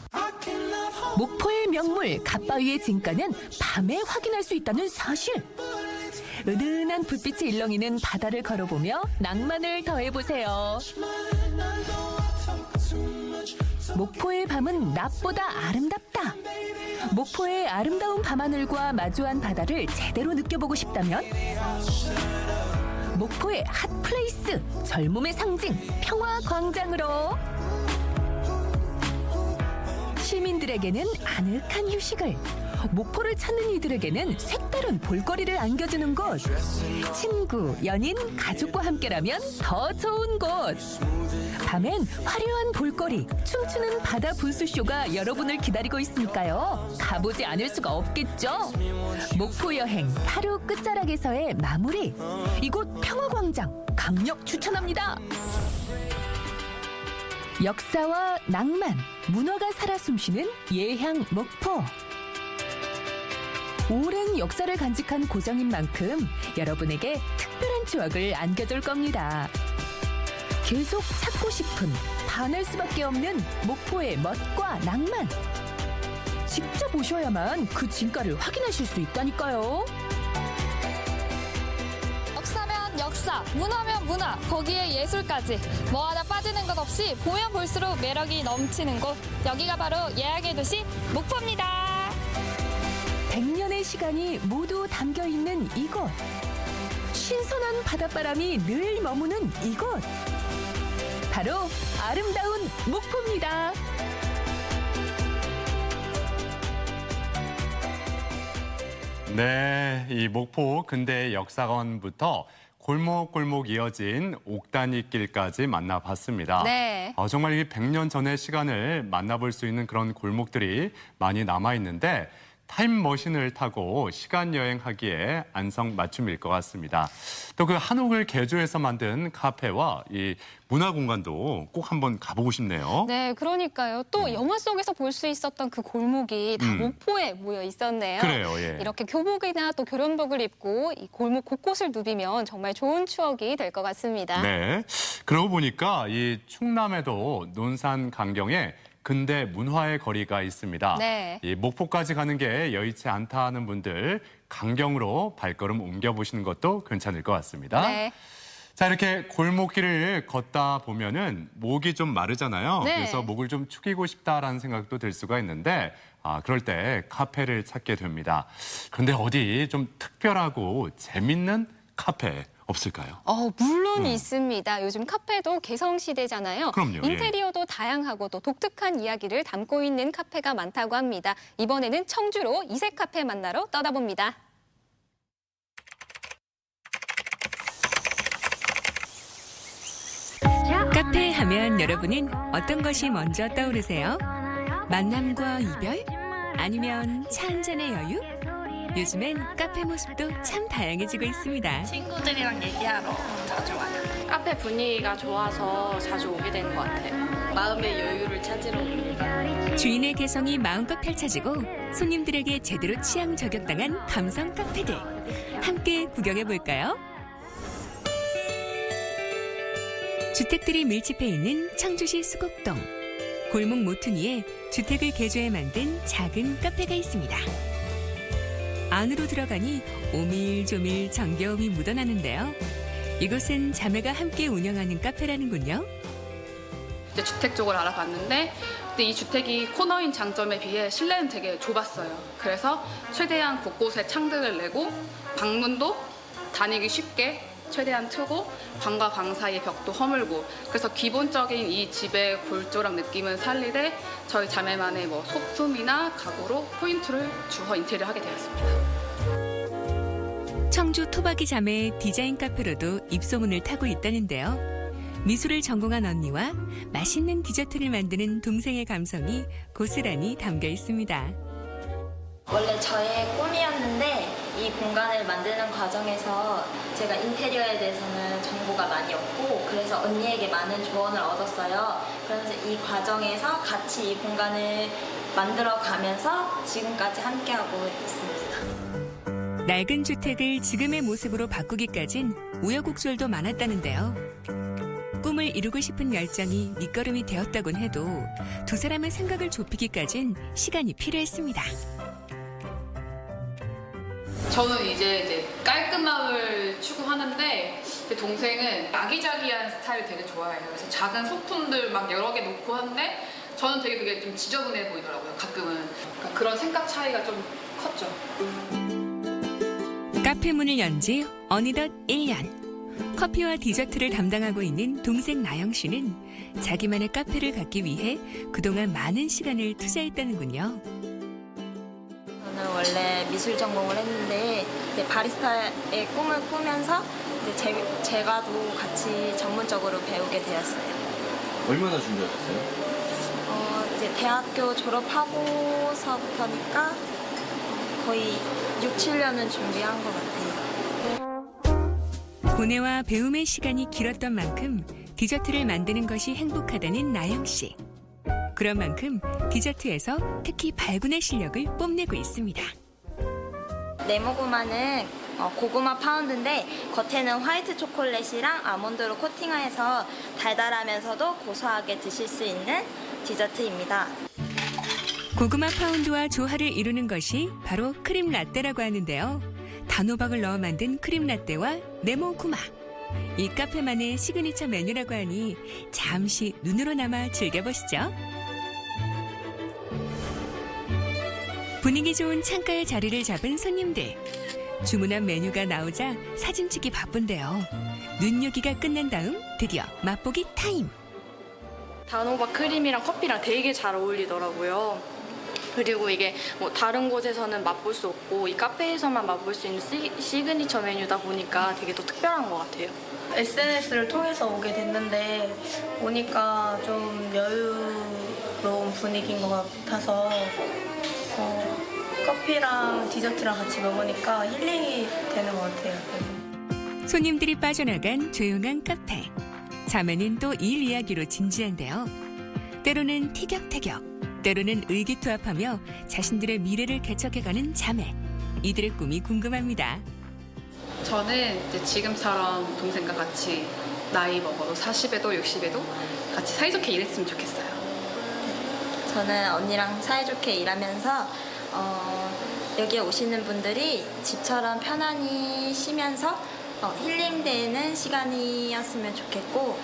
목포의 명물 갓바위의 진가는 밤에 확인할 수 있다는 사실. 은은한 불빛이 일렁이는 바다를 걸어보며 낭만을 더해보세요. 목포의 밤은 낮보다 아름답다. 목포의 아름다운 밤하늘과 마주한 바다를 제대로 느껴보고 싶다면 목포의 핫플레이스, 젊음의 상징, 평화광장으로. 시민들에게는 아늑한 휴식을, 목포를 찾는 이들에게는 색다른 볼거리를 안겨주는 곳. 친구, 연인, 가족과 함께라면 더 좋은 곳. 밤엔 화려한 볼거리, 춤추는 바다 분수쇼가 여러분을 기다리고 있으니까요. 가보지 않을 수가 없겠죠. 목포 여행 하루 끝자락에서의 마무리. 이곳 평화광장 강력 추천합니다. 역사와 낭만, 문화가 살아 숨쉬는 예향 목포. 오랜 역사를 간직한 고장인 만큼 여러분에게 특별한 추억을 안겨줄 겁니다. 계속 찾고 싶은, 반할 수밖에 없는 목포의 멋과 낭만. 직접 오셔야만 그 진가를 확인하실 수 있다니까요. 역사면 역사, 문화면 문화, 거기에 예술까지 뭐 하나 빠지는 것 없이 보면 볼수록 매력이 넘치는 곳. 여기가 바로 예약의 도시 목포입니다. 100년의 시간이 모두 담겨있는 이곳. 신선한 바닷바람이 늘 머무는 이곳. 바로 아름다운 목포입니다. 네, 이 목포 근대 역사관부터 골목골목 이어진 옥다니길까지 만나봤습니다. 네. 정말 이 100년 전의 시간을 만나볼 수 있는 그런 골목들이 많이 남아있는데 타임머신을 타고 시간 여행하기에 안성맞춤일 것 같습니다. 또 그 한옥을 개조해서 만든 카페와 이 문화공간도 꼭 한번 가보고 싶네요. 네, 그러니까요. 또 영화 속에서 볼 수 있었던 그 골목이 다 목포에 모여 있었네요. 그래요, 예. 이렇게 교복이나 또 교련복을 입고 이 골목 곳곳을 누비면 정말 좋은 추억이 될 것 같습니다. 네. 그러고 보니까 이 충남에도 논산 강경에 근대 문화의 거리가 있습니다. 네. 이 목포까지 가는 게 여의치 않다 하는 분들 강경으로 발걸음 옮겨보시는 것도 괜찮을 것 같습니다. 네. 자, 이렇게 골목길을 걷다 보면은 목이 좀 마르잖아요. 네. 그래서 목을 좀 축이고 싶다라는 생각도 들 수가 있는데 그럴 때 카페를 찾게 됩니다. 그런데 어디 좀 특별하고 재밌는 카페 없을까요? 물론 있습니다. 요즘 카페도 개성시대잖아요. 그럼요, 예. 인테리어도 다양하고 또 독특한 이야기를 담고 있는 카페가 많다고 합니다. 이번에는 청주로 이색 카페 만나러 떠나봅니다. 카페 하면 여러분은 어떤 것이 먼저 떠오르세요? 만남과 이별? 아니면 차 한잔의 여유? 요즘엔 카페 모습도 참 다양해지고 있습니다. 친구들이랑 얘기하러 자주 와요. 카페 분위기가 좋아서 자주 오게 되는 것 같아요. 마음의 여유를 찾으러 옵니다. 주인의 개성이 마음껏 펼쳐지고 손님들에게 제대로 취향 저격당한 감성 카페들. 함께 구경해볼까요? 주택들이 밀집해 있는 청주시 수곡동. 골목 모퉁이에 주택을 개조해 만든 작은 카페가 있습니다. 안으로 들어가니 오밀조밀 정겨움이 묻어나는데요. 이곳은 자매가 함께 운영하는 카페라는군요. 이제 주택 쪽을 알아봤는데 근데 이 주택이 코너인 장점에 비해 실내는 되게 좁았어요. 그래서 최대한 곳곳에 창들을 내고 방문도 다니기 쉽게 최대한 트고 방과 방 사이의 벽도 허물고 그래서 기본적인 이 집의 골조랑 느낌은 살리되 저희 자매만의 소품이나 가구로 포인트를 주어 인테리어 하게 되었습니다. 청주 토박이 자매의 디자인 카페로도 입소문을 타고 있다는데요. 미술을 전공한 언니와 맛있는 디저트를 만드는 동생의 감성이 고스란히 담겨 있습니다. 원래 저의 꿈이었는데 이 공간을 만드는 과정에서 제가 인테리어에 대해서는 정보가 많이 없고 그래서 언니에게 많은 조언을 얻었어요. 그래서 이 과정에서 같이 이 공간을 만들어 가면서 지금까지 함께하고 있습니다. 낡은 주택을 지금의 모습으로 바꾸기까진 우여곡절도 많았다는데요. 꿈을 이루고 싶은 열정이 밑거름이 되었다곤 해도 두 사람의 생각을 좁히기까진 시간이 필요했습니다. 저는 이제 깔끔함을 추구하는데 제 동생은 아기자기한 스타일 되게 좋아해요. 그래서 작은 소품들 막 여러 개 놓고 하는데 저는 되게 그게 좀 지저분해 보이더라고요. 가끔은. 그러니까 그런 생각 차이가 좀 컸죠. 카페 문을 연 지 어느덧 1년. 커피와 디저트를 담당하고 있는 동생 나영 씨는 자기만의 카페를 갖기 위해 그동안 많은 시간을 투자했다는군요. 저는 원래 미술 전공을 했는데 이제 바리스타의 꿈을 꾸면서 이제 제가도 같이 전문적으로 배우게 되었어요. 얼마나 준비하셨어요? 이제 대학교 졸업하고서부터니까 거의 6, 7년은 준비한 것 같아요. 고뇌와 배움의 시간이 길었던 만큼 디저트를 만드는 것이 행복하다는 나영 씨. 그런 만큼 디저트에서 특히 발군의 실력을 뽐내고 있습니다. 네모고마는 고구마 파운드인데 겉에는 화이트 초콜릿이랑 아몬드로 코팅해서 달달하면서도 고소하게 드실 수 있는 디저트입니다. 고구마 파운드와 조화를 이루는 것이 바로 크림 라떼라고 하는데요. 단호박을 넣어 만든 크림 라떼와 네모고마. 이 카페만의 시그니처 메뉴라고 하니 잠시 눈으로나마 즐겨보시죠. 분위기 좋은 창가에 자리를 잡은 손님들. 주문한 메뉴가 나오자 사진 찍기 바쁜데요. 눈요기가 끝난 다음 드디어 맛보기 타임. 단호박 크림이랑 커피랑 되게 잘 어울리더라고요. 그리고 이게 뭐 다른 곳에서는 맛볼 수 없고 이 카페에서만 맛볼 수 있는 시그니처 메뉴다 보니까 되게 더 특별한 것 같아요. SNS를 통해서 오게 됐는데 오니까 좀 여유로운 분위기인 것 같아서 커피랑 디저트랑 같이 먹으니까 힐링이 되는 것 같아요. 손님들이 빠져나간 조용한 카페. 자매는 또 일 이야기로 진지한데요. 때로는 티격태격. 때로는 의기투합하며 자신들의 미래를 개척해가는 자매. 이들의 꿈이 궁금합니다. 저는 이제 지금처럼 동생과 같이 나이 먹어도 40에도 60에도 같이 사이좋게 일했으면 좋겠어요. 저는 언니랑 사이좋게 일하면서 여기에 오시는 분들이 집처럼 편안히 쉬면서 힐링되는 시간이었으면 좋겠고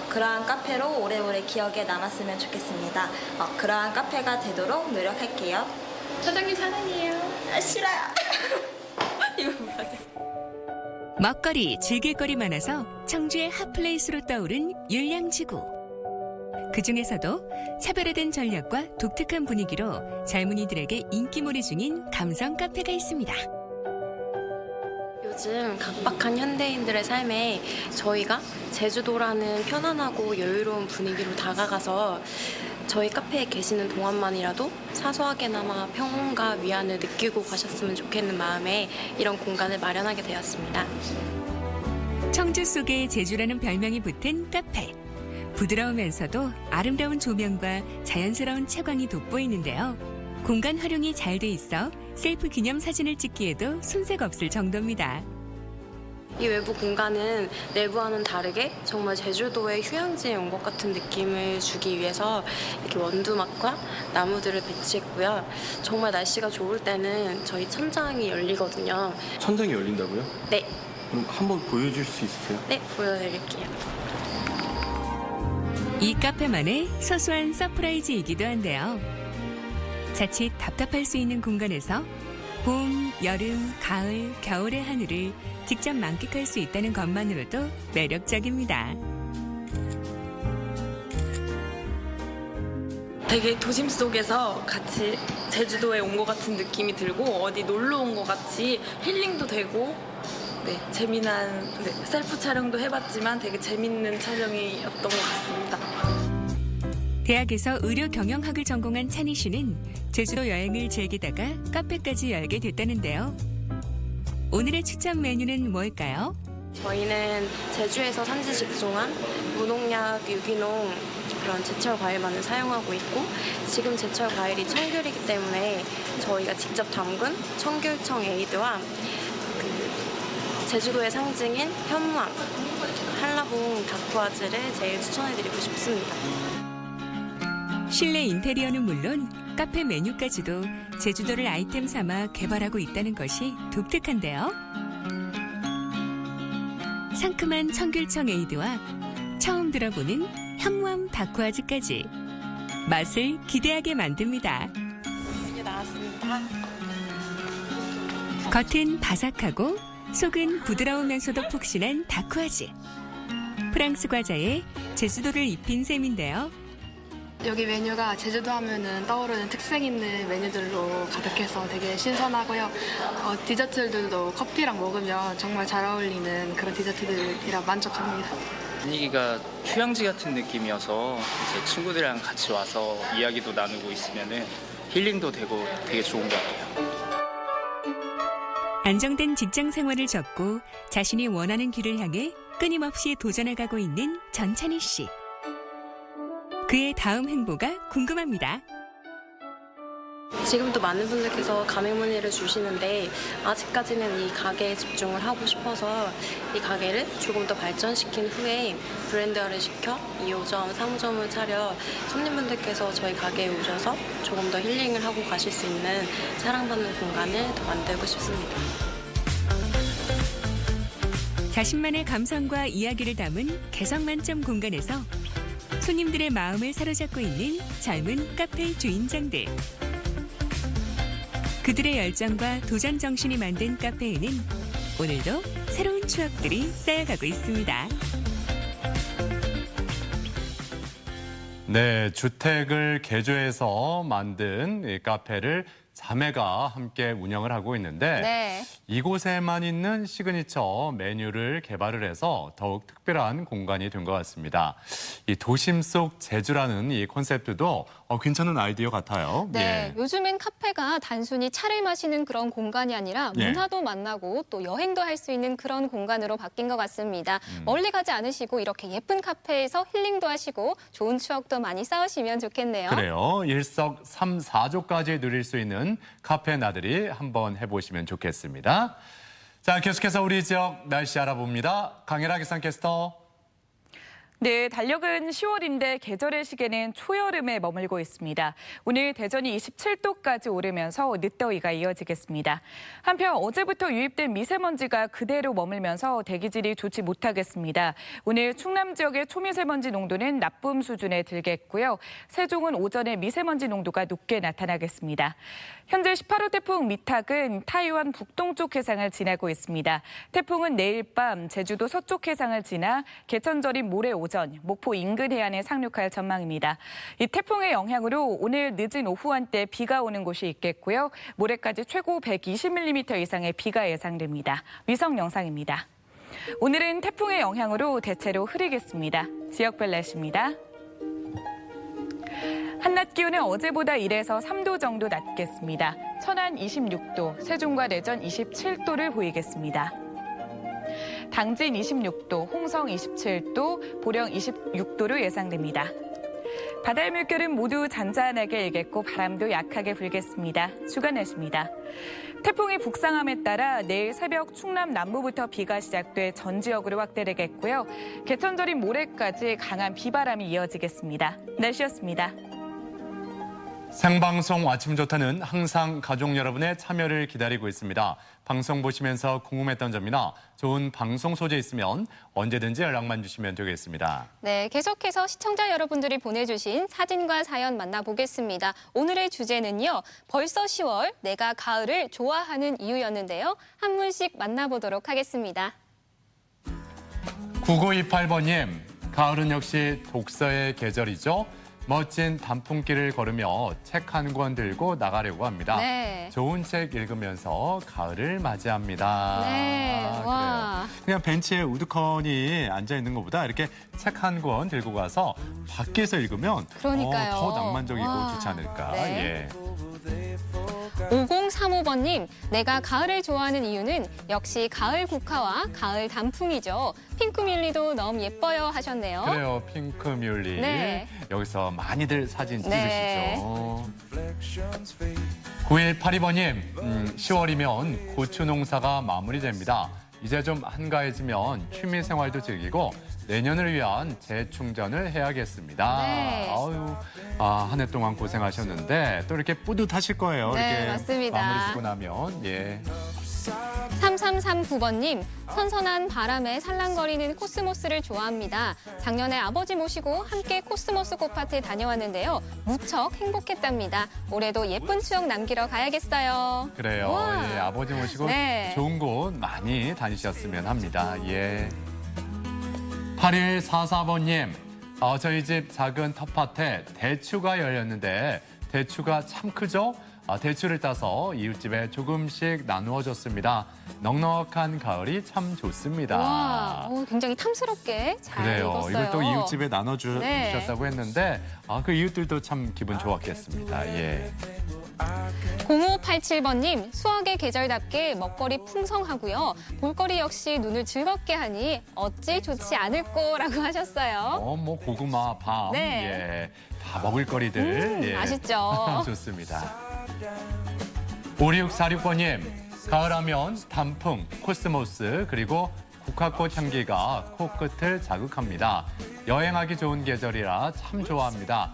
그러한 카페로 오래오래 기억에 남았으면 좋겠습니다. 그러한 카페가 되도록 노력할게요. 사장님 사랑해요. 싫어요. 이거 뭐지? 먹거리, 즐길거리 많아서 청주의 핫플레이스로 떠오른 율량지구. 그중에서도 차별화된 전략과 독특한 분위기로 젊은이들에게 인기몰이 중인 감성 카페가 있습니다. 요즘 각박한 현대인들의 삶에 저희가 제주도라는 편안하고 여유로운 분위기로 다가가서 저희 카페에 계시는 동안만이라도 사소하게나마 평온과 위안을 느끼고 가셨으면 좋겠는 마음에 이런 공간을 마련하게 되었습니다. 청주 속에 제주라는 별명이 붙은 카페. 부드러우면서도 아름다운 조명과 자연스러운 채광이 돋보이는데요. 공간 활용이 잘 돼 있어 셀프 기념 사진을 찍기에도 손색 없을 정도입니다. 이 외부 공간은 내부와는 다르게 정말 제주도의 휴양지에 온 것 같은 느낌을 주기 위해서 이렇게 원두막과 나무들을 배치했고요. 정말 날씨가 좋을 때는 저희 천장이 열리거든요. 천장이 열린다고요? 네. 그럼 한번 보여줄 수 있으세요? 네, 보여드릴게요. 이 카페만의 소소한 서프라이즈이기도 한데요. 자칫 답답할 수 있는 공간에서 봄, 여름, 가을, 겨울의 하늘을 직접 만끽할 수 있다는 것만으로도 매력적입니다. 되게 도심 속에서 같이 제주도에 온 것 같은 느낌이 들고 어디 놀러 온 것 같이 힐링도 되고 재미난 셀프 촬영도 해봤지만 되게 재밌는 촬영이었던 것 같습니다. 대학에서 의료 경영학을 전공한 찬희 씨는 제주도 여행을 즐기다가 카페까지 열게 됐다는데요. 오늘의 추천 메뉴는 뭘까요? 저희는 제주에서 산지 직송한 무농약 유기농 그런 제철 과일만을 사용하고 있고 지금 제철 과일이 청귤이기 때문에 저희가 직접 담근 청귤청 에이드와 제주도의 상징인 현무암, 한라봉 다쿠아즈를 제일 추천해드리고 싶습니다. 실내 인테리어는 물론 카페 메뉴까지도 제주도를 아이템 삼아 개발하고 있다는 것이 독특한데요. 상큼한 청귤청 에이드와 처음 들어보는 현무암 다쿠아즈까지 맛을 기대하게 만듭니다. 메뉴 나왔습니다. 겉은 바삭하고 속은 부드러우면서도 폭신한 다쿠아즈. 프랑스 과자에 제주도를 입힌 셈인데요. 여기 메뉴가 제주도 하면은 떠오르는 특색 있는 메뉴들로 가득해서 되게 신선하고요. 디저트들도 커피랑 먹으면 정말 잘 어울리는 그런 디저트들이라 만족합니다. 분위기가 휴양지 같은 느낌이어서 이제 친구들이랑 같이 와서 이야기도 나누고 있으면은 힐링도 되고 되게 좋은 것 같아요. 안정된 직장 생활을 접고 자신이 원하는 길을 향해 끊임없이 도전해가고 있는 전찬희 씨. 그의 다음 행보가 궁금합니다. 지금도 많은 분들께서 가맹 문의를 주시는데 아직까지는 이 가게에 집중을 하고 싶어서 이 가게를 조금 더 발전시킨 후에 브랜드화를 시켜 2호점, 3호점을 차려 손님분들께서 저희 가게에 오셔서 조금 더 힐링을 하고 가실 수 있는 사랑받는 공간을 더 만들고 싶습니다. 자신만의 감성과 이야기를 담은 개성 만점 공간에서 손님들의 마음을 사로잡고 있는 젊은 카페 주인장들. 그들의 열정과 도전 정신이 만든 카페에는 오늘도 새로운 추억들이 쌓여가고 있습니다. 네, 주택을 개조해서 만든 이 카페를 자매가 함께 운영을 하고 있는데 네. 이곳에만 있는 시그니처 메뉴를 개발을 해서 더욱 특별한 공간이 된 것 같습니다. 이 도심 속 제주라는 이 콘셉트도 괜찮은 아이디어 같아요. 네, 예. 요즘엔 카페가 단순히 차를 마시는 그런 공간이 아니라 예. 문화도 만나고 또 여행도 할 수 있는 그런 공간으로 바뀐 것 같습니다. 멀리 가지 않으시고 이렇게 예쁜 카페에서 힐링도 하시고 좋은 추억도 많이 쌓으시면 좋겠네요. 그래요. 일석삼사조까지 누릴 수 있는 카페 나들이 한번 해보시면 좋겠습니다. 자, 계속해서 우리 지역 날씨 알아봅니다. 강혜라 기상캐스터. 네, 달력은 10월인데 계절의 시계는 초여름에 머물고 있습니다. 오늘 대전이 27도까지 오르면서 늦더위가 이어지겠습니다. 한편 어제부터 유입된 미세먼지가 그대로 머물면서 대기질이 좋지 못하겠습니다. 오늘 충남 지역의 초미세먼지 농도는 나쁨 수준에 들겠고요. 세종은 오전에 미세먼지 농도가 높게 나타나겠습니다. 현재 18호 태풍 미탁은 타이완 북동쪽 해상을 지나고 있습니다. 태풍은 내일 밤 제주도 서쪽 해상을 지나 개천절인 모레 오전 목포 인근 해안에 상륙할 전망입니다. 이 태풍의 영향으로 오늘 늦은 오후 한때 비가 오는 곳이 있겠고요. 모레까지 최고 120mm 이상의 비가 예상됩니다. 위성 영상입니다. 오늘은 태풍의 영향으로 대체로 흐리겠습니다. 지역별 날씨입니다. 한낮 기온은 어제보다 1에서 3도 정도 낮겠습니다. 천안 26도, 세종과 대전 27도를 보이겠습니다. 당진 26도, 홍성 27도, 보령 26도로 예상됩니다. 바다의 물결은 모두 잔잔하게 일겠고 바람도 약하게 불겠습니다. 주간 날씨입니다. 태풍이 북상함에 따라 내일 새벽 충남 남부부터 비가 시작돼 전 지역으로 확대되겠고요. 개천절인 모레까지 강한 비바람이 이어지겠습니다. 날씨였습니다. 생방송 아침 좋다는 항상 가족 여러분의 참여를 기다리고 있습니다. 방송 보시면서 궁금했던 점이나 좋은 방송 소재 있으면 언제든지 연락만 주시면 되겠습니다. 네, 계속해서 시청자 여러분들이 보내주신 사진과 사연 만나보겠습니다. 오늘의 주제는요. 벌써 10월, 내가 가을을 좋아하는 이유였는데요. 한 분씩 만나보도록 하겠습니다. 9928번님, 가을은 역시 독서의 계절이죠. 멋진 단풍길을 걸으며 책 한 권 들고 나가려고 합니다. 네. 좋은 책 읽으면서 가을을 맞이합니다. 네, 와. 그래요. 그냥 벤치에 우두커니 앉아 있는 것보다 이렇게 책 한 권 들고 가서 밖에서 읽으면 그러니까요. 더 낭만적이고 와. 좋지 않을까. 네. 예. 5035번님, 내가 가을을 좋아하는 이유는 역시 가을 국화와 가을 단풍이죠. 핑크뮬리도 너무 예뻐요 하셨네요. 그래요, 핑크뮬리. 네. 여기서 많이들 사진 네. 찍으시죠. 9182번님, 10월이면 고추 농사가 마무리됩니다. 이제 좀 한가해지면 취미 생활도 즐기고 내년을 위한 재충전을 해야겠습니다. 네. 아유, 한 해 동안 고생하셨는데 또 이렇게 뿌듯하실 거예요. 네, 이렇게 맞습니다. 마무리 쓰고 나면. 예. 3339번님, 선선한 바람에 살랑거리는 코스모스를 좋아합니다. 작년에 아버지 모시고 함께 코스모스 꽃밭에 다녀왔는데요. 무척 행복했답니다. 올해도 예쁜 추억 남기러 가야겠어요. 그래요. 우와. 예, 아버지 모시고 네. 좋은 곳 많이 다니셨으면 합니다. 예. 8144번님, 저희 집 작은 텃밭에 대추가 열렸는데 대추가 참 크죠? 대추를 따서 이웃집에 조금씩 나누어 줬습니다. 넉넉한 가을이 참 좋습니다. 와, 굉장히 탐스럽게 잘 그래요. 익었어요. 이걸 또 이웃집에 나눠주셨다고 네. 했는데 그 이웃들도 참 기분 좋았겠습니다. 예. 0587번님, 수학의 계절답게 먹거리 풍성하고요. 볼거리 역시 눈을 즐겁게 하니 어찌 좋지 않을꼬라고 하셨어요. 뭐 고구마, 밤, 네. 예, 다 먹을 거리들. 예. 맛있죠. 좋습니다. 5646번님, 가을하면 단풍, 코스모스, 그리고 국화꽃 향기가 코끝을 자극합니다. 여행하기 좋은 계절이라 참 좋아합니다.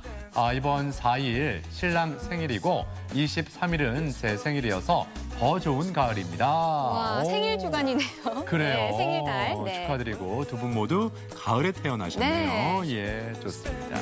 이번 4일 신랑 생일이고 23일은 제 생일이어서 더 좋은 가을입니다. 와, 오. 생일 주간이네요. 그래요. 네, 생일달. 네. 축하드리고 두 분 모두 가을에 태어나셨네요. 예, 좋습니다.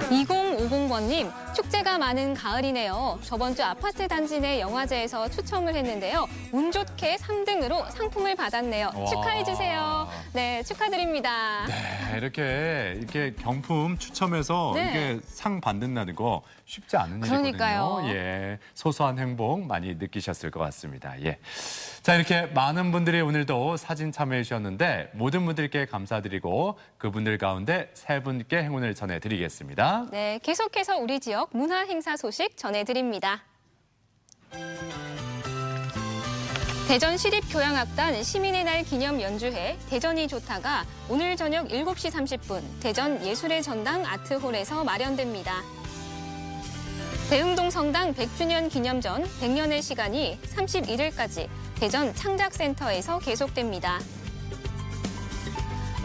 2050번님, 축제가 많은 가을이네요. 저번 주 아파트 단지 내 영화제에서 추첨을 했는데요. 운 좋게 3등으로 상품을 받았네요. 와. 축하해주세요. 네, 축하드립니다. 네, 이렇게 경품 추첨해서 네. 이게 상 받는다는 거 쉽지 않은 그러니까요. 일이거든요. 예, 소소한 행복 많이 느끼셨을 것 같습니다. 예. 자, 이렇게 많은 분들이 오늘도 사진 참여해 주셨는데 모든 분들께 감사드리고 그분들 가운데 3분께 행운을 전해드리겠습니다. 네, 계속해서 우리 지역 문화 행사 소식 전해드립니다. 대전 시립교향악단 시민의 날 기념 연주회 대전이 좋다가 오늘 저녁 7시 30분 대전 예술의 전당 아트홀에서 마련됩니다. 대흥동 성당 100주년 기념전 100년의 시간이 31일까지 대전 창작센터에서 계속됩니다.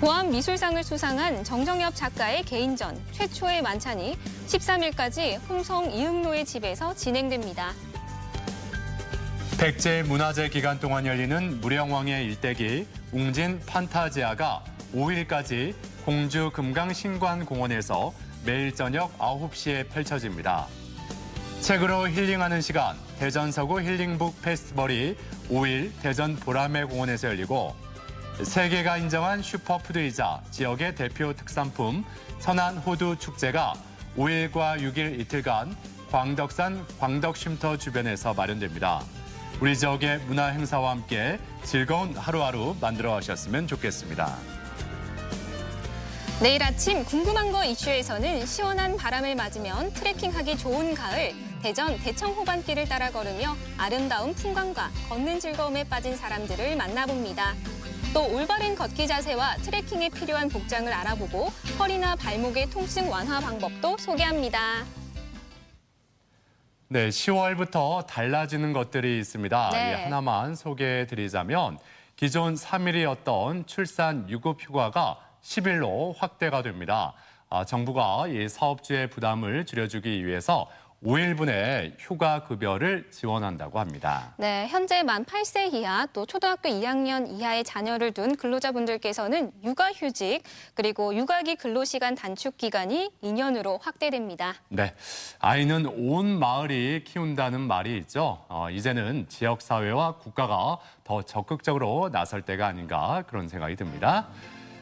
고암 미술상을 수상한 정정엽 작가의 개인전 최초의 만찬이 13일까지 홍성 이응로의 집에서 진행됩니다. 백제 문화재 기간 동안 열리는 무령왕의 일대기 웅진 판타지아가 5일까지 공주 금강신관공원에서 매일 저녁 9시에 펼쳐집니다. 책으로 힐링하는 시간 대전 서구 힐링북 페스티벌이 5일 대전 보라매 공원에서 열리고 세계가 인정한 슈퍼푸드이자 지역의 대표 특산품 선안 호두 축제가 5일과 6일 이틀간 광덕산 광덕쉼터 주변에서 마련됩니다. 우리 지역의 문화 행사와 함께 즐거운 하루하루 만들어 가셨으면 좋겠습니다. 내일 아침 궁금한 거 이슈에서는 시원한 바람을 맞으면 트레킹하기 좋은 가을 대전 대청 호반길을 따라 걸으며 아름다운 풍광과 걷는 즐거움에 빠진 사람들을 만나봅니다. 또 올바른 걷기 자세와 트레킹에 필요한 복장을 알아보고 허리나 발목의 통증 완화 방법도 소개합니다. 네, 10월부터 달라지는 것들이 있습니다. 네. 예, 하나만 소개해드리자면 기존 3일이었던 출산 유급 휴가가 10일로 확대가 됩니다. 정부가 이 사업주의 부담을 줄여주기 위해서 5일분의 휴가 급여를 지원한다고 합니다. 네, 현재 만 8세 이하 또 초등학교 2학년 이하의 자녀를 둔 근로자분들께서는 육아휴직 그리고 육아기 근로시간 단축 기간이 2년으로 확대됩니다. 네, 아이는 온 마을이 키운다는 말이 있죠. 이제는 지역사회와 국가가 더 적극적으로 나설 때가 아닌가 그런 생각이 듭니다.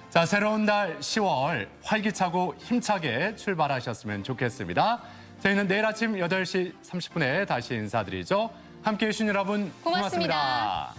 자, 새로운 달 10월 활기차고 힘차게 출발하셨으면 좋겠습니다. 저희는 내일 아침 8시 30분에 다시 인사드리죠. 함께해 주신 여러분 고맙습니다.